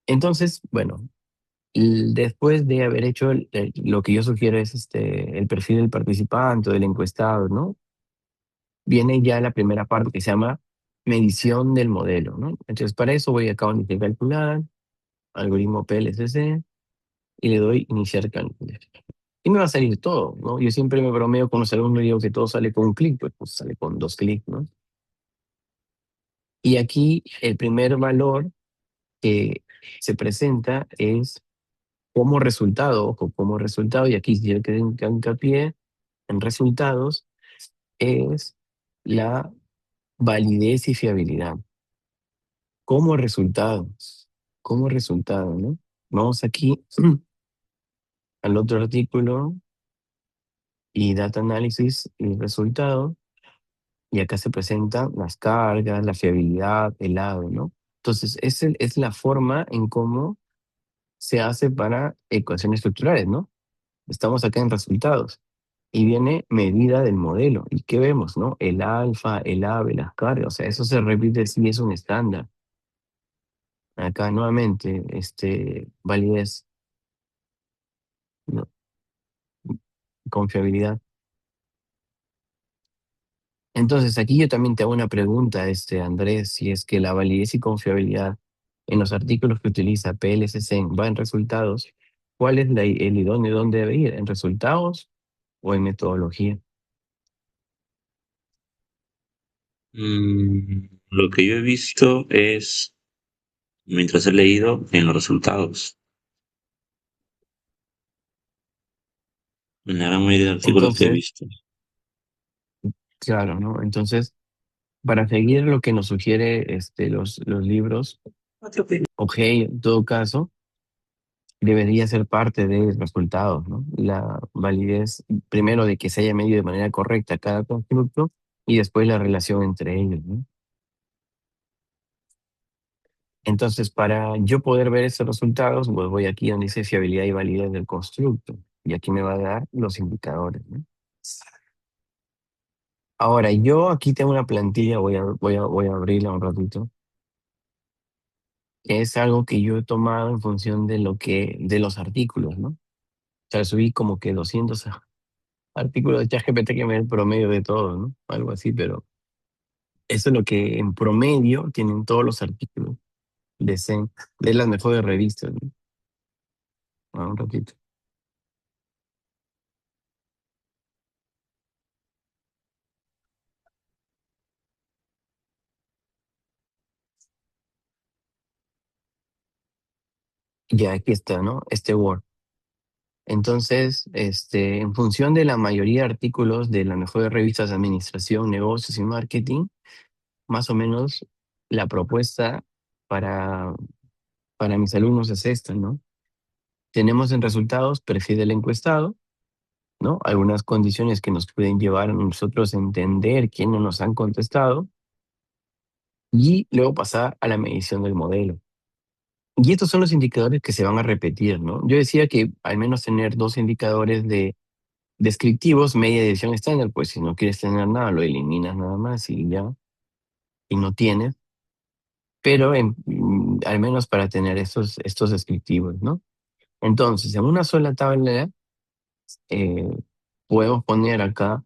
Entonces, bueno, después de haber hecho lo que yo sugiero es el perfil del participante, del encuestado, ¿no? Viene ya la primera parte que se llama medición del modelo, ¿no? Entonces, para eso voy acá donde dice calcular, algoritmo PLCC, y le doy iniciar cálculo. Y me va a salir todo, ¿no? Yo siempre me bromeo con los alumnos y digo que todo sale con un clic, pues sale con 2 clics, ¿no? Y aquí el primer valor que se presenta es como resultado, ojo, como resultado, y aquí si yo que hincapié en resultados, es la validez y fiabilidad. Como resultado, ¿no? Vamos aquí al otro artículo y data análisis y resultado, y acá se presentan las cargas, la fiabilidad, el lado, ¿no? Entonces, es la forma en cómo se hace para ecuaciones estructurales, ¿no? Estamos acá en resultados. Y viene medida del modelo. ¿Y qué vemos, no? El alfa, el ave, las cargas. O sea, eso se repite si es un estándar. Acá nuevamente, validez, ¿no? Confiabilidad. Entonces, aquí yo también te hago una pregunta, Andrés, si es que la validez y confiabilidad en los artículos que utiliza PLCC va en resultados, ¿cuál es el idóneo, dónde debe ir? ¿En resultados o en metodología? Lo que yo he visto es, mientras he leído, en los resultados. En la gran mayoría de artículos que he Entonces, visto. claro, ¿no? Entonces, para seguir lo que nos sugiere los libros, ok, en todo caso, debería ser parte de resultados, ¿no? La validez, primero, de que se haya medido de manera correcta cada constructo y después la relación entre ellos, ¿no? Entonces, para yo poder ver esos resultados, pues voy aquí donde dice fiabilidad y validez del constructo. Y aquí me va a dar los indicadores, ¿no? Ahora, yo aquí tengo una plantilla, voy a abrirla un ratito, que es algo que yo he tomado en función de los artículos, ¿no? O sea, subí como que 200 artículos de ChatGPT que me da el promedio de todo, ¿no? Algo así, pero eso es lo que en promedio tienen todos los artículos de las mejores revistas, ¿no? Un ratito. Ya aquí está, ¿no? Word. Entonces, en función de la mayoría de artículos de las mejores revistas de administración, negocios y marketing, más o menos la propuesta para, para mis alumnos es esta, ¿no? Tenemos en resultados perfil del encuestado, ¿no? Algunas condiciones que nos pueden llevar a nosotros a entender quiénes nos han contestado y luego pasar a la medición del modelo. Y estos son los indicadores que se van a repetir, ¿no? Yo decía que al menos tener dos indicadores de descriptivos, media y desviación estándar, pues si no quieres tener nada, lo eliminas nada más y ya, y no tienes, pero al menos para tener estos descriptivos, ¿no? Entonces, en una sola tabla eh, podemos poner acá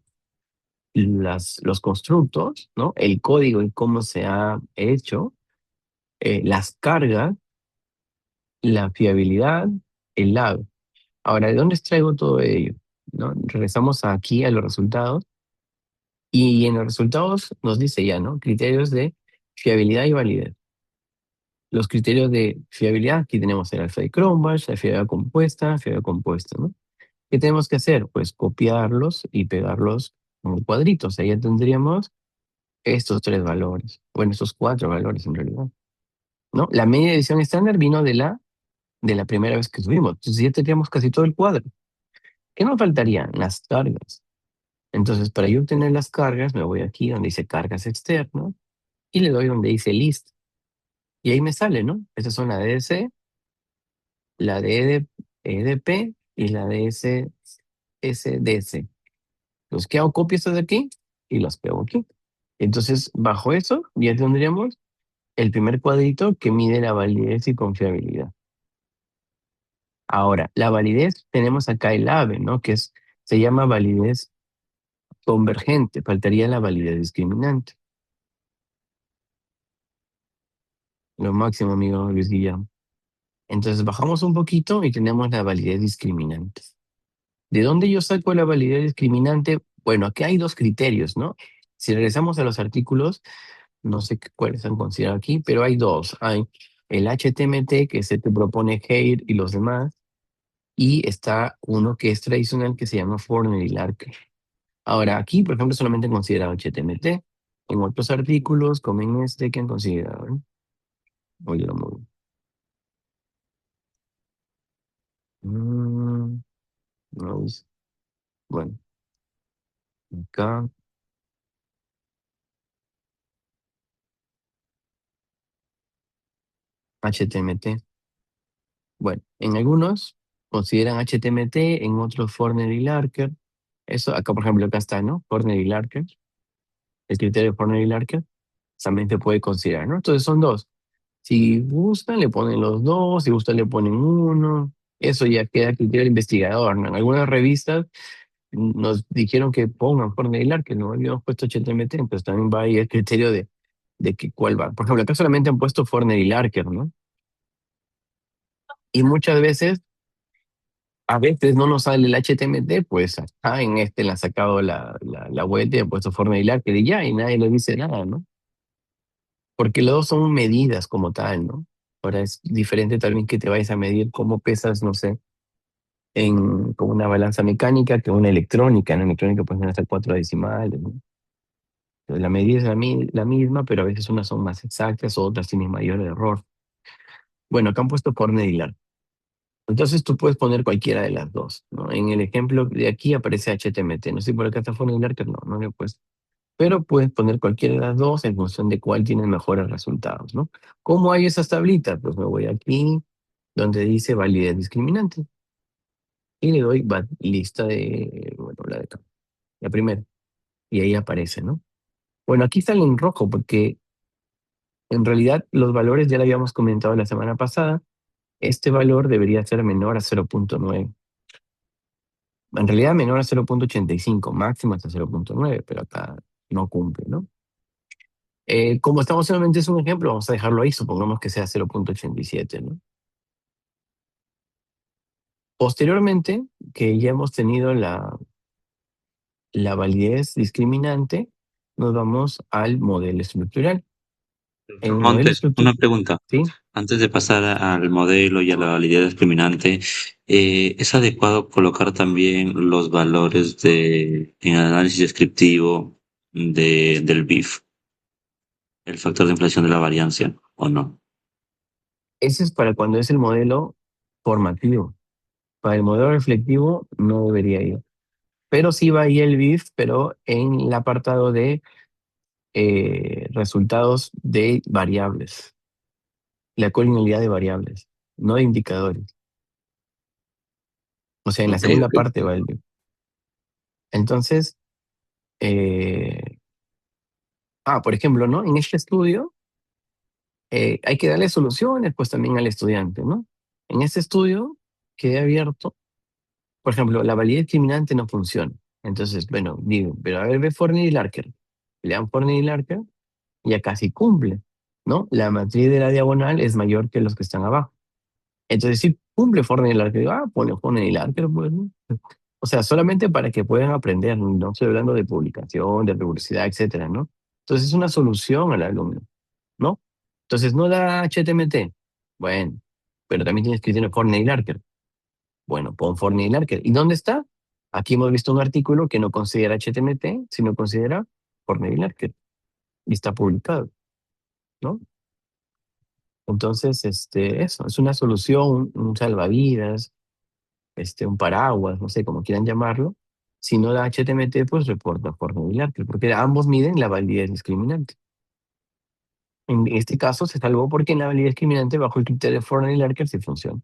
los constructos, ¿no? El código y cómo se ha hecho, las cargas, la fiabilidad, el lag. Ahora, ¿de dónde extraigo todo ello? ¿No? Regresamos aquí a los resultados y en los resultados nos dice ya, ¿no? Criterios de fiabilidad y validez. Los criterios de fiabilidad, aquí tenemos el alfa de Cronbach, la fiabilidad compuesta, ¿no? ¿Qué tenemos que hacer? Pues copiarlos y pegarlos en cuadritos. Ahí ya tendríamos estos tres valores. Bueno, estos cuatro valores en realidad, ¿no? La media edición estándar vino de la primera vez que subimos. Entonces ya tendríamos casi todo el cuadro. ¿Qué nos faltarían? Las cargas. Entonces, para yo obtener las cargas, me voy aquí donde dice cargas externas y le doy donde dice list. Y ahí me sale, ¿no? Estas son la DDC, la de EDP y la de SDC. Los que hago copias de aquí y los pego aquí. Entonces, bajo eso, ya tendríamos el primer cuadrito que mide la validez y confiabilidad. Ahora, la validez, tenemos acá el AVE, ¿no? Se llama validez convergente. Faltaría la validez discriminante. Lo máximo, amigo Luis Guillermo. Entonces, bajamos un poquito y tenemos la validez discriminante. ¿De dónde yo saco la validez discriminante? Bueno, aquí hay dos criterios, ¿no? Si regresamos a los artículos, no sé cuáles han considerado aquí, pero hay dos. Hay el HTMT, que es el que propone Hare y los demás, y está uno que es tradicional que se llama Fortner y Larker. Ahora, aquí, por ejemplo, solamente han considerado HTMT. En otros artículos, como en este, que han considerado, ¿no? Oye, lo muevo. No es- Bueno, acá, HTMT. Bueno, en algunos consideran HTMT, en otros Fortner y Larker. Eso, acá por ejemplo, acá está, ¿no? Fortner y Larker. El criterio de Fortner y Larker también se puede considerar, ¿no? Entonces son dos. Si gustan, le ponen los dos, si gustan, le ponen uno. Eso ya queda a criterio del investigador, ¿no? En algunas revistas nos dijeron que pongan Fortner y Larker, no habíamos puesto HTMT, entonces también va ahí el criterio de que cuál va. Por ejemplo, acá solamente han puesto Fortner y Larker, ¿no? Y muchas veces a veces no nos sale el HTMT, pues acá en este le ha sacado la vuelta y ha puesto forma de hilar, que ya, y nadie le dice nada, ¿no? Porque los dos son medidas como tal, ¿no? Ahora es diferente también que te vayas a medir cómo pesas, no sé, con una balanza mecánica que una electrónica. En electrónica pueden ser hasta cuatro decimales, ¿no? Entonces, la medida es la misma, pero a veces unas son más exactas, otras tienen mayor error. Bueno, acá han puesto forma de hilar. Entonces tú puedes poner cualquiera de las dos, ¿no? En el ejemplo de aquí aparece HTMT. No sé si por acá está Formular, que no le he puesto. Pero puedes poner cualquiera de las dos en función de cuál tiene mejores resultados, ¿no? ¿Cómo hay esas tablitas? Pues me voy aquí, donde dice validez discriminante. Y le doy lista de, bueno, la de acá, la primera. Y ahí aparece, ¿no? Bueno, aquí sale en rojo porque en realidad los valores ya lo habíamos comentado la semana pasada. Este valor debería ser menor a 0.9. En realidad menor a 0.85, máximo hasta 0.9, pero acá no cumple, ¿no? Como estamos solamente es un ejemplo, vamos a dejarlo ahí, supongamos que sea 0.87, ¿no? Posteriormente, que ya hemos tenido la validez discriminante, nos vamos al modelo estructural. En el modelo Montes, estructural, una pregunta. ¿sí? Antes de pasar al modelo y a la validez discriminante, ¿es adecuado colocar también los valores en el análisis descriptivo del BIF, el factor de inflación de la variancia, o no? Ese es para cuando es el modelo formativo. Para el modelo reflectivo no debería ir. Pero sí va ahí el BIF, pero en el apartado de resultados de variables. la colinealidad de variables, no de indicadores. O sea, en la Ok, segunda ok. parte va el BIF. Entonces, eh, por ejemplo, ¿no? En este estudio hay que darle soluciones pues también al estudiante, ¿no? En este estudio quedé abierto, por ejemplo, la validez discriminante no funciona. Entonces, bueno, digo, pero a ver, ve Forney y Larker. Le dan Forney y Larker y acá sí cumple, ¿no? La matriz de la diagonal es mayor que los que están abajo. Entonces, sí cumple Forney y Larker. Digo, pone Forney y Larker, pues, ¿no? O sea, solamente para que puedan aprender, no estoy hablando de publicación, de rigurosidad, etcétera, ¿no? Entonces, es una solución al alumno, ¿no? Entonces, no da HTMT. Bueno, pero también tienes que tener Forney y Larker. Bueno, pon Forney y Larker. ¿Y dónde está? Aquí hemos visto un artículo que no considera HTMT, sino considera Forney y Larker. Y está publicado, ¿no? Entonces, eso, es una solución, un salvavidas, un paraguas, no sé cómo quieran llamarlo. Si no da HTMT, pues reporta Forney y Larker, porque ambos miden la validez discriminante. En este caso se salvó porque en la validez discriminante bajo el criterio de Forney y Larker sí funciona.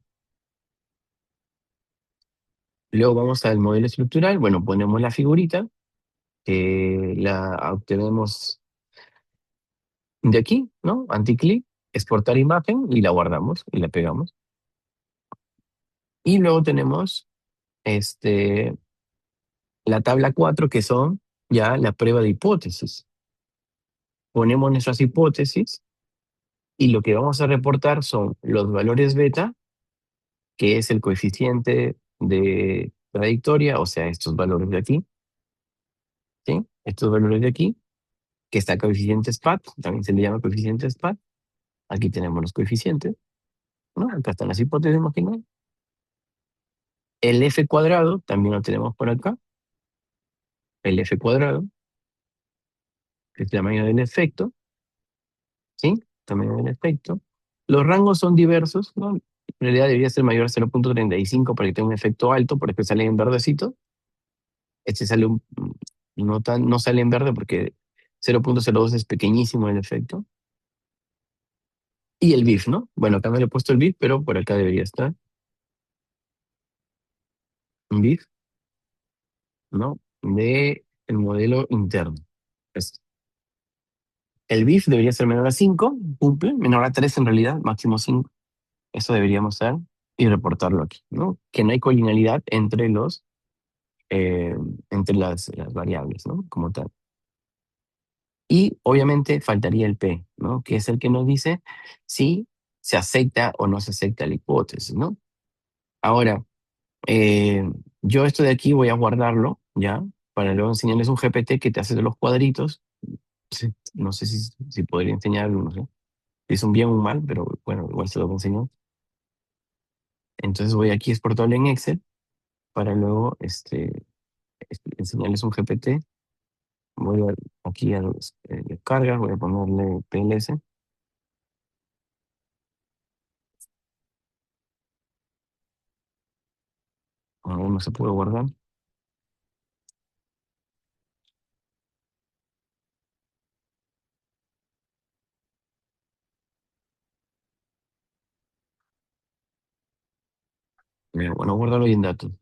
Luego vamos al modelo estructural. Bueno, ponemos la figurita, la obtenemos de aquí, ¿no? Anticlick, exportar imagen y la guardamos y la pegamos. Y luego tenemos la tabla 4 que son ya la prueba de hipótesis. Ponemos nuestras hipótesis y lo que vamos a reportar son los valores beta, que es el coeficiente de trayectoria, o sea, estos valores de aquí, ¿sí? Estos valores de aquí, que está coeficiente SPAT, también se le llama coeficiente SPAT. Aquí tenemos los coeficientes, ¿no? Acá están las hipótesis, imaginen. El F cuadrado, también lo tenemos por acá. El F cuadrado, que es el tamaño del efecto, ¿sí? Tamaño del efecto. Los rangos son diversos, ¿no? En realidad debería ser mayor a 0.35 para que tenga un efecto alto, por eso sale en verdecito. Este sale no sale en verde porque 0.02 es pequeñísimo el efecto. Y el BIF, ¿no? Bueno, acá no le he puesto el BIF, pero por acá debería estar. Un BIF, ¿no? De el modelo interno. Este. El BIF debería ser menor a 5, cumple, menor a 3 en realidad, máximo 5. Eso deberíamos hacer y reportarlo aquí, ¿no? Que no hay colinealidad eh, entre las variables, ¿no? Como tal. Y obviamente faltaría el P, ¿no? Que es el que nos dice si se acepta o no se acepta la hipótesis, ¿no? Ahora, yo esto de aquí voy a guardarlo, ¿ya? Para luego enseñarles un GPT que te hace de los cuadritos. Sí, no sé si podría enseñarlo, no sé. Si es un bien o un mal, pero bueno, igual se lo enseño. Entonces voy aquí a exportarlo en Excel para luego enseñarles un GPT. Voy aquí a los cargas, voy a ponerle PLS. Aún no se puede guardar. Bueno, guárdalo ahí en datos.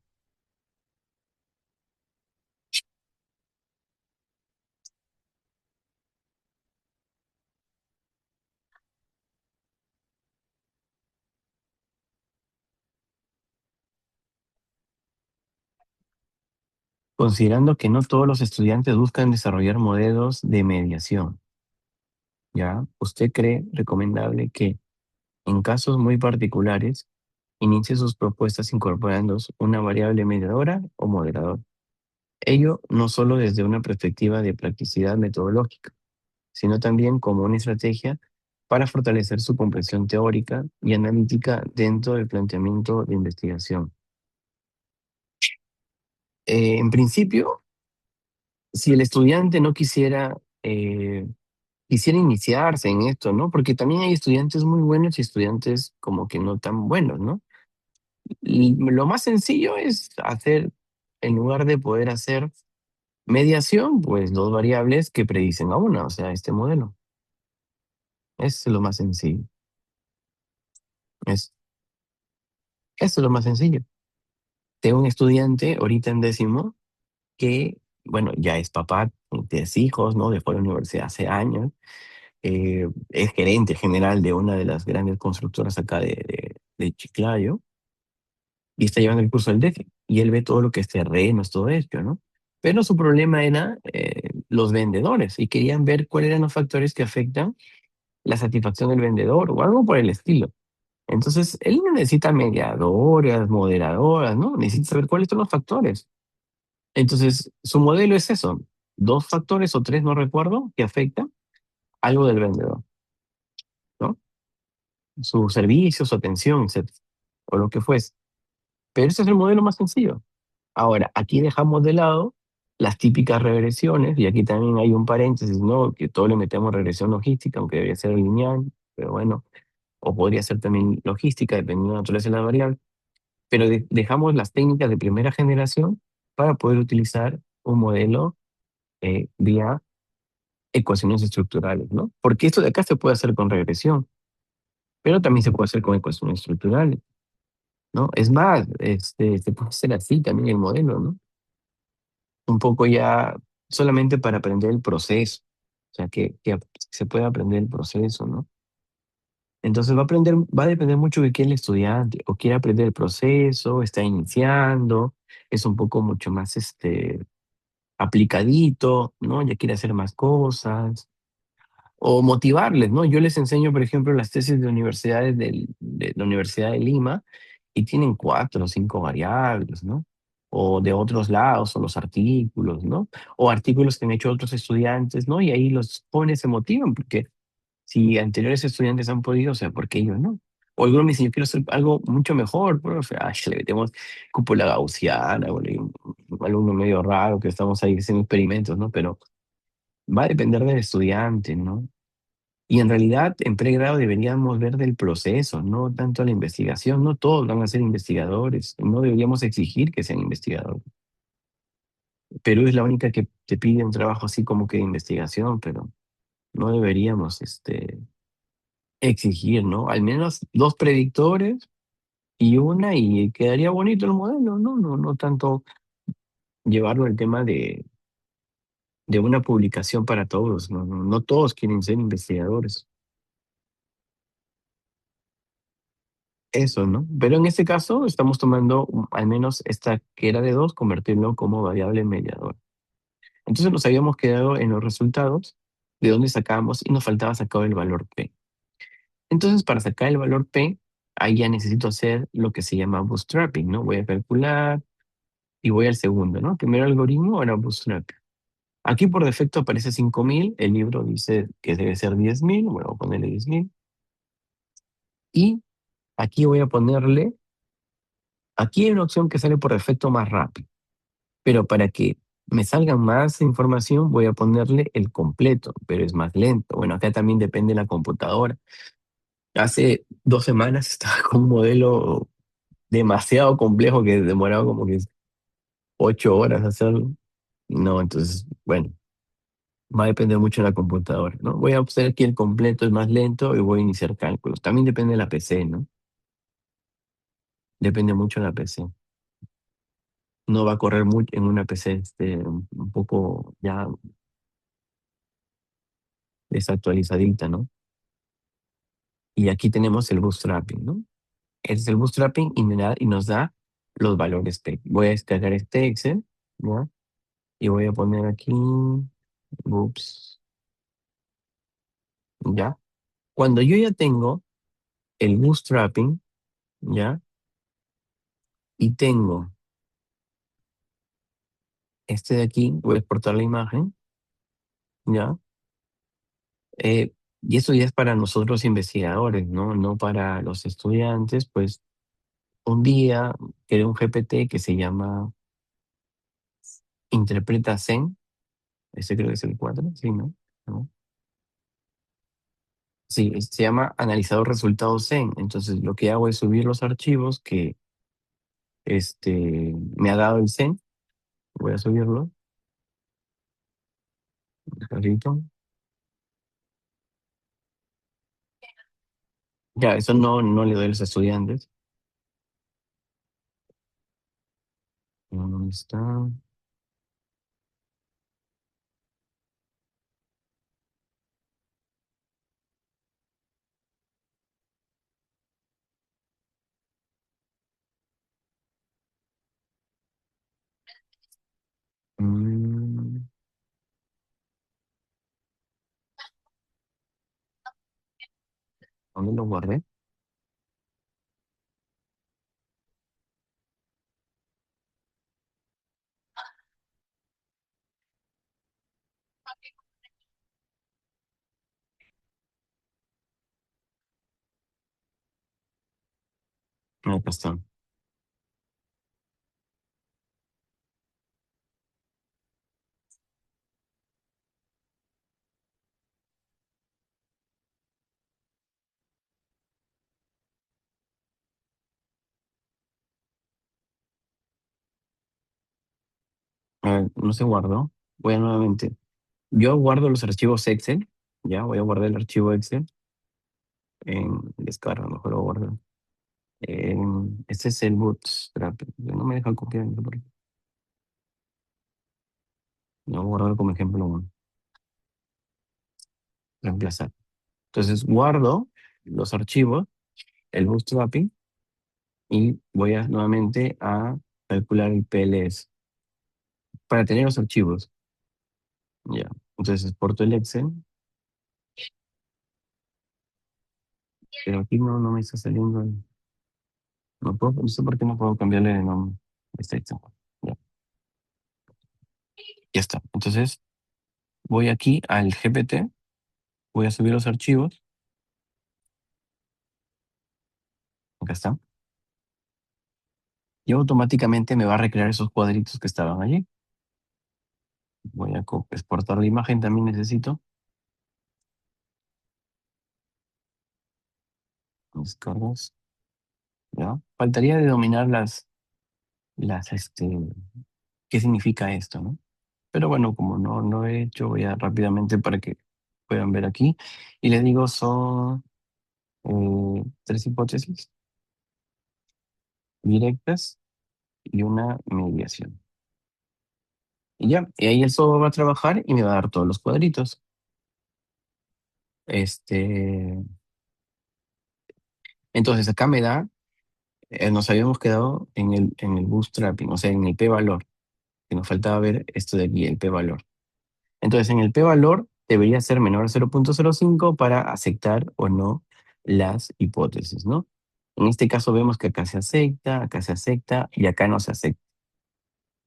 Considerando que no todos los estudiantes buscan desarrollar modelos de mediación, ¿ya? ¿Usted cree recomendable que en casos muy particulares inicie sus propuestas incorporando una variable mediadora o moderador? Ello no solo desde una perspectiva de practicidad metodológica, sino también como una estrategia para fortalecer su comprensión teórica y analítica dentro del planteamiento de investigación. En principio, si el estudiante no quisiera iniciarse en esto, ¿no? Porque también hay estudiantes muy buenos y estudiantes como que no tan buenos, ¿no? Y lo más sencillo es hacer, en lugar de poder hacer mediación, pues dos variables que predicen a una, o sea, este modelo. Es lo más sencillo. Es, eso es lo más sencillo. Tengo un estudiante ahorita en décimo que, bueno, ya es papá, tiene 3 hijos, ¿no? Dejó la universidad hace años. Es gerente general de una de las grandes constructoras acá de Chiclayo y está llevando el curso del DEFI. Y él ve todo lo que es terrenos, todo esto, ¿no? Pero su problema era los vendedores y querían ver cuáles eran los factores que afectan la satisfacción del vendedor o algo por el estilo. Entonces, él no necesita mediadoras, moderadoras, ¿no? Necesita saber cuáles son los factores. Entonces, su modelo es eso, 2 factores o 3, no recuerdo, que afectan algo del vendedor, ¿no? Su servicio, su atención, etcétera, o lo que fuese. Pero ese es el modelo más sencillo. Ahora, aquí dejamos de lado las típicas regresiones, y aquí también hay un paréntesis, ¿no? Que todo le metemos regresión logística, aunque debería ser lineal, pero bueno, o podría ser también logística, dependiendo de la naturaleza de la variable. Pero dejamos las técnicas de primera generación para poder utilizar un modelo vía ecuaciones estructurales, ¿no? Porque esto de acá se puede hacer con regresión, pero también se puede hacer con ecuaciones estructurales, ¿no? Es más, se puede hacer así también el modelo, ¿no? Un poco ya solamente para aprender el proceso, o sea, que se pueda aprender el proceso, ¿no? Entonces va a depender mucho de quién el estudiante, o quiere aprender el proceso, está iniciando, es un poco mucho más aplicadito, ¿no? Ya quiere hacer más cosas, o motivarles, ¿no? Yo les enseño, por ejemplo, las tesis de universidades de la Universidad de Lima y tienen 4 o 5 variables, ¿no? O de otros lados, o los artículos, ¿no? O artículos que han hecho otros estudiantes, ¿no? Y ahí los jóvenes se motivan, porque si anteriores estudiantes han podido, o sea, ¿por qué ellos no? O algunos me dicen, yo quiero hacer algo mucho mejor, profe. Ay, le metemos cúpula gaussiana, bueno, y un alumno medio raro que estamos ahí haciendo experimentos, ¿no? Pero va a depender del estudiante, ¿no? Y en realidad, en pregrado deberíamos ver del proceso, no tanto la investigación. No todos van a ser investigadores, no deberíamos exigir que sean investigadores. Perú es la única que te pide un trabajo así como que de investigación, pero no deberíamos exigir, ¿no? Al menos 2 predictores y quedaría bonito el modelo, ¿no? No tanto llevarlo al tema de una publicación para todos, no todos quieren ser investigadores. Eso, ¿no? Pero en este caso estamos tomando al menos esta que era de 2, convertirlo como variable mediadora. Entonces nos habíamos quedado en los resultados de dónde sacábamos y nos faltaba sacar el valor P. Entonces para sacar el valor P, ahí ya necesito hacer lo que se llama bootstrapping, ¿no? Voy a calcular y voy al segundo, ¿no? Primero algoritmo, ahora bootstrapping. Aquí por defecto aparece 5.000, el libro dice que debe ser 10.000, bueno, voy a ponerle 10.000. Y aquí voy a ponerle, aquí hay una opción que sale por defecto más rápido. Pero para que me salga más información voy a ponerle el completo, pero es más lento. Bueno, acá también depende de la computadora. Hace 2 semanas estaba con un modelo demasiado complejo que demoraba como que 8 horas hacerlo. No, entonces, bueno, va a depender mucho de la computadora, ¿no? Voy a observar que el completo es más lento y voy a iniciar cálculos. También depende de la PC, ¿no? Depende mucho de la PC. No va a correr mucho en una PC un poco ya desactualizadita, ¿no? Y aquí tenemos el bootstrapping, ¿no? Este es el bootstrapping y nos da los valores P. Voy a descargar este Excel, ¿ya? Y voy a poner aquí, ups, ¿ya? Cuando yo ya tengo el bootstrapping, ¿ya? Y tengo este de aquí, voy a exportar la imagen, ¿ya? Y eso ya es para nosotros investigadores, ¿no? No para los estudiantes, pues un día creé un GPT que se llama Interpreta Zen. Ese creo que es el 4, sí, ¿no? ¿No? Sí, se llama analizador resultados Zen. Entonces lo que hago es subir los archivos que me ha dado el Zen. Voy a subirlo. Un ratito. Ya, eso no le doy a los estudiantes. ¿Dónde está? Mm, ¿Dónde lo guardé? Acá está. A ver, no se guardó. Voy a nuevamente. Yo guardo los archivos Excel. Ya, voy a guardar el archivo Excel en descarga, mejor lo guardo. Este es el Bootstrap. No me deja copiar. No, lo voy a guardar como ejemplo uno. Reemplazar. Entonces guardo los archivos, el bootstrapping, y voy a nuevamente a calcular el PLS para tener los archivos. Ya. Entonces exporto el Excel, pero aquí no me está saliendo. No sé por qué no puedo cambiarle de nombre. Este Excel. Ya, ya está. Entonces voy aquí al GPT, voy a subir los archivos. Acá está. Y automáticamente me va a recrear esos cuadritos que estaban allí. Voy a exportar la imagen, también necesito. Descargas. ¿Ya? Faltaría de dominar qué significa esto, ¿no? Pero bueno, como no he hecho, voy a rápidamente para que puedan ver aquí. Y les digo, son tres hipótesis directas y una mediación. Y ya, y ahí el software va a trabajar y me va a dar todos los cuadritos. Entonces acá me da, nos habíamos quedado en el bootstrapping, o sea, en el p-valor, que nos faltaba ver esto de aquí, el p-valor. Entonces, en el p-valor debería ser menor a 0.05 para aceptar o no las hipótesis, ¿no? En este caso vemos que acá se acepta y acá no se acepta.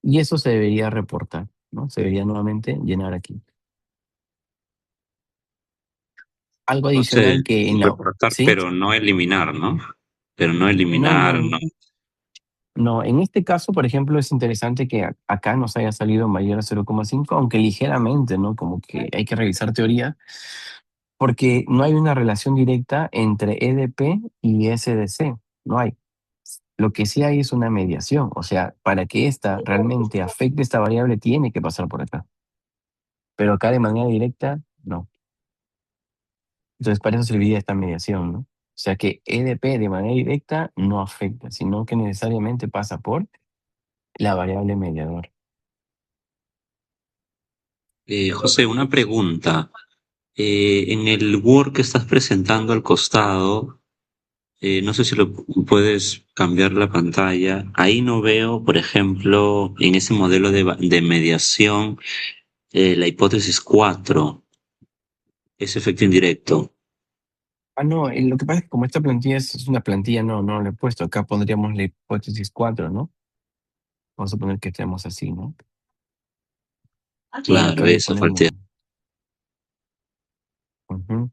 Y eso se debería reportar, ¿no? Se debería nuevamente llenar aquí. Algo Entonces, adicional que no, reportar, ¿sí? pero no eliminar, ¿no? Pero no No, eliminar, no, no. no. En este caso, por ejemplo, es interesante que acá nos haya salido mayor a 0.5, aunque ligeramente, ¿no? Como que hay que revisar teoría, porque no hay una relación directa entre EDP y SDC, no hay. Lo que sí hay es una mediación, o sea, para que esta realmente afecte esta variable tiene que pasar por acá, pero acá de manera directa, no. Entonces, para eso serviría esta mediación, ¿no? O sea que EDP de manera directa no afecta, sino que necesariamente pasa por la variable mediador. José, una pregunta. En el Word que estás presentando al costado, no sé si lo puedes cambiar la pantalla. Ahí no veo, por ejemplo, en ese modelo de mediación, la hipótesis 4, ese efecto indirecto. No, lo que pasa es que como esta plantilla es una plantilla, no le he puesto. Acá pondríamos la hipótesis 4, ¿no? Vamos a poner que estemos así, ¿no? Y Claro, acá le esa ponemos. falta. Ujú.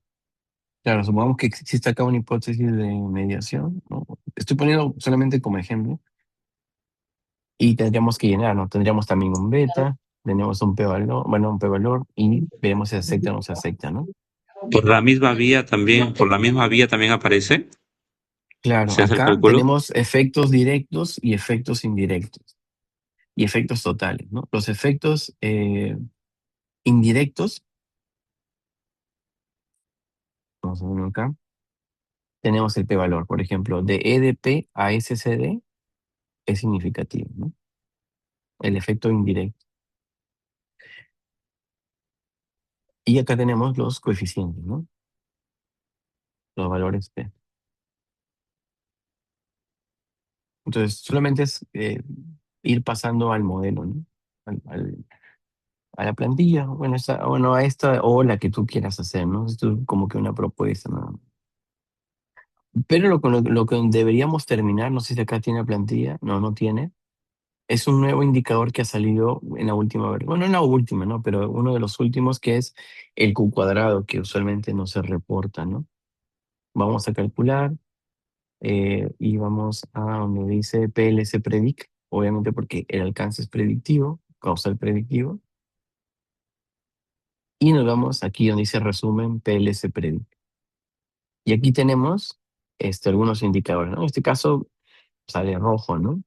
Claro, supongamos que existe acá una hipótesis de mediación, ¿no? Estoy poniendo solamente como ejemplo. Y tendríamos que llenar, ¿no? Tendríamos también un beta, tenemos un p-valor, bueno, un p-valor y veremos si acepta o no se acepta, ¿no? Por la misma vía también aparece. Claro, ¿Se hace el acá cálculo? tenemos efectos directos y efectos indirectos y efectos totales, ¿no? Los efectos indirectos, vamos a verlo acá, tenemos el p-valor. Por ejemplo, de EDP a SCD es significativo, ¿no? El efecto indirecto. Y acá tenemos los coeficientes, ¿no? Los valores P. Entonces, solamente es ir pasando al modelo, ¿no? A la plantilla, bueno, bueno, a esta o la que tú quieras hacer, ¿no? Esto es como que una propuesta, ¿no? Pero lo que deberíamos terminar, no sé si acá tiene plantilla, no, no tiene, es un nuevo indicador que ha salido en la última versión. Bueno, en la última, ¿no? Pero uno de los últimos que es el Q cuadrado, que usualmente no se reporta, ¿no? Vamos a calcular y vamos a donde dice PLS Predict, obviamente porque el alcance es predictivo, causal predictivo. Y nos vamos aquí donde dice resumen PLS Predict. Y aquí tenemos algunos indicadores, ¿no? En este caso sale rojo, ¿no?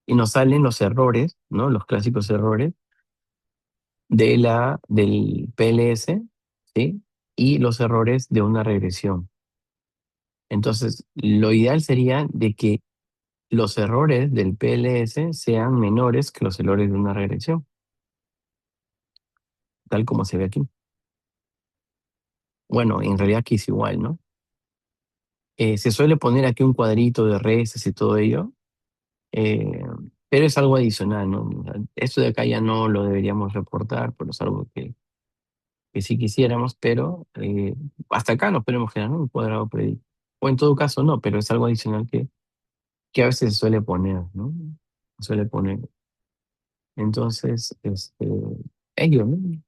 Y nos salen los errores, ¿no? Los clásicos errores del PLS, ¿sí? Y los errores de una regresión. Entonces, lo ideal sería de que los errores del PLS sean menores que los errores de una regresión, tal como se ve aquí. Bueno, en realidad aquí es igual, ¿no? Se suele poner aquí un cuadrito de restas y todo ello, eh, pero es algo adicional, ¿no? O sea, esto de acá ya no lo deberíamos reportar, pero es algo que sí quisiéramos, pero hasta acá no podemos generar, ¿no? Un cuadrado predicto. O en todo caso no, pero es algo adicional que a veces se suele poner, ¿no? Se suele poner. Entonces, ello, ¿no?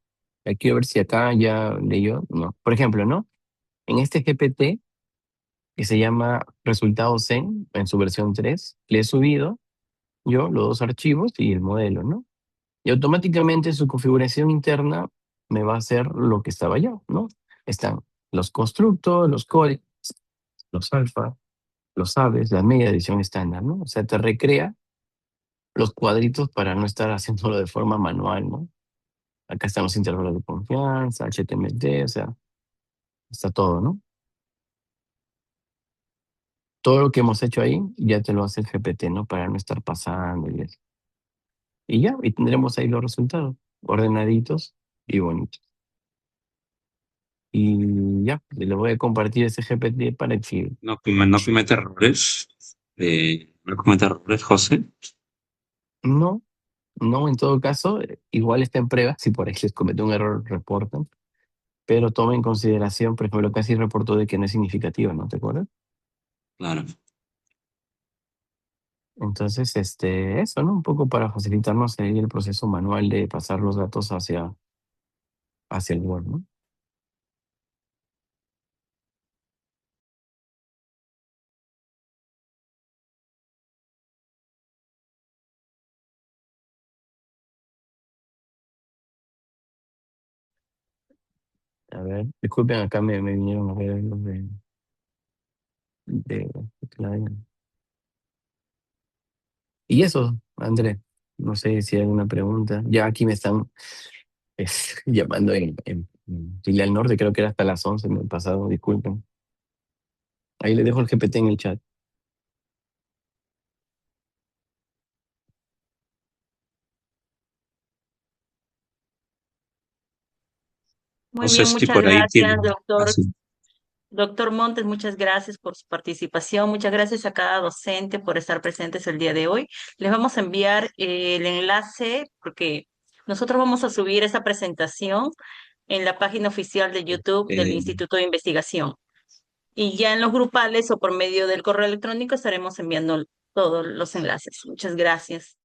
Aquí a ver si acá ya leyó, no. Por ejemplo, ¿no? En este GPT, que se llama Resultados en su versión 3 le he subido yo los dos archivos y el modelo, ¿no? Y automáticamente su configuración interna me va a hacer lo que estaba yo, ¿no? Están los constructos, los códigos, los alfa, los aves, la media edición estándar, ¿no? O sea, te recrea los cuadritos para no estar haciéndolo de forma manual, ¿no? Acá están los intervalos de confianza, HTML, o sea, está todo, ¿no? Todo lo que hemos hecho ahí ya te lo hace el GPT, ¿no? Para no estar pasando y eso. Y ya, y tendremos ahí los resultados, ordenaditos y bonitos. Y ya, le voy a compartir ese GPT para que No comete errores. No comete errores, José. no, no, en todo caso, igual está en prueba, si por ahí les comete un error, reportan, pero toma en consideración, por ejemplo, casi reportó de que no es significativo, ¿no? ¿Te acuerdas? Claro. Entonces, eso, ¿no? Un poco para facilitarnos ahí el proceso manual de pasar los datos hacia el Word, ¿no? A ver, disculpen, acá me vinieron a ver los de Claudia. Y eso, André, no sé si hay alguna pregunta. Ya aquí me están llamando en Chile al Norte, creo que era hasta las 11 me he pasado, disculpen. Ahí le dejo el GPT en el chat. Muy José, bien, si muchas por ahí gracias, tiene. doctor. Doctor Montes, muchas gracias por su participación. Muchas gracias a cada docente por estar presentes el día de hoy. Les vamos a enviar el enlace porque nosotros vamos a subir esa presentación en la página oficial de YouTube del Eh, Instituto de Investigación. Y ya en los grupales o por medio del correo electrónico estaremos enviando todos los enlaces. Muchas gracias.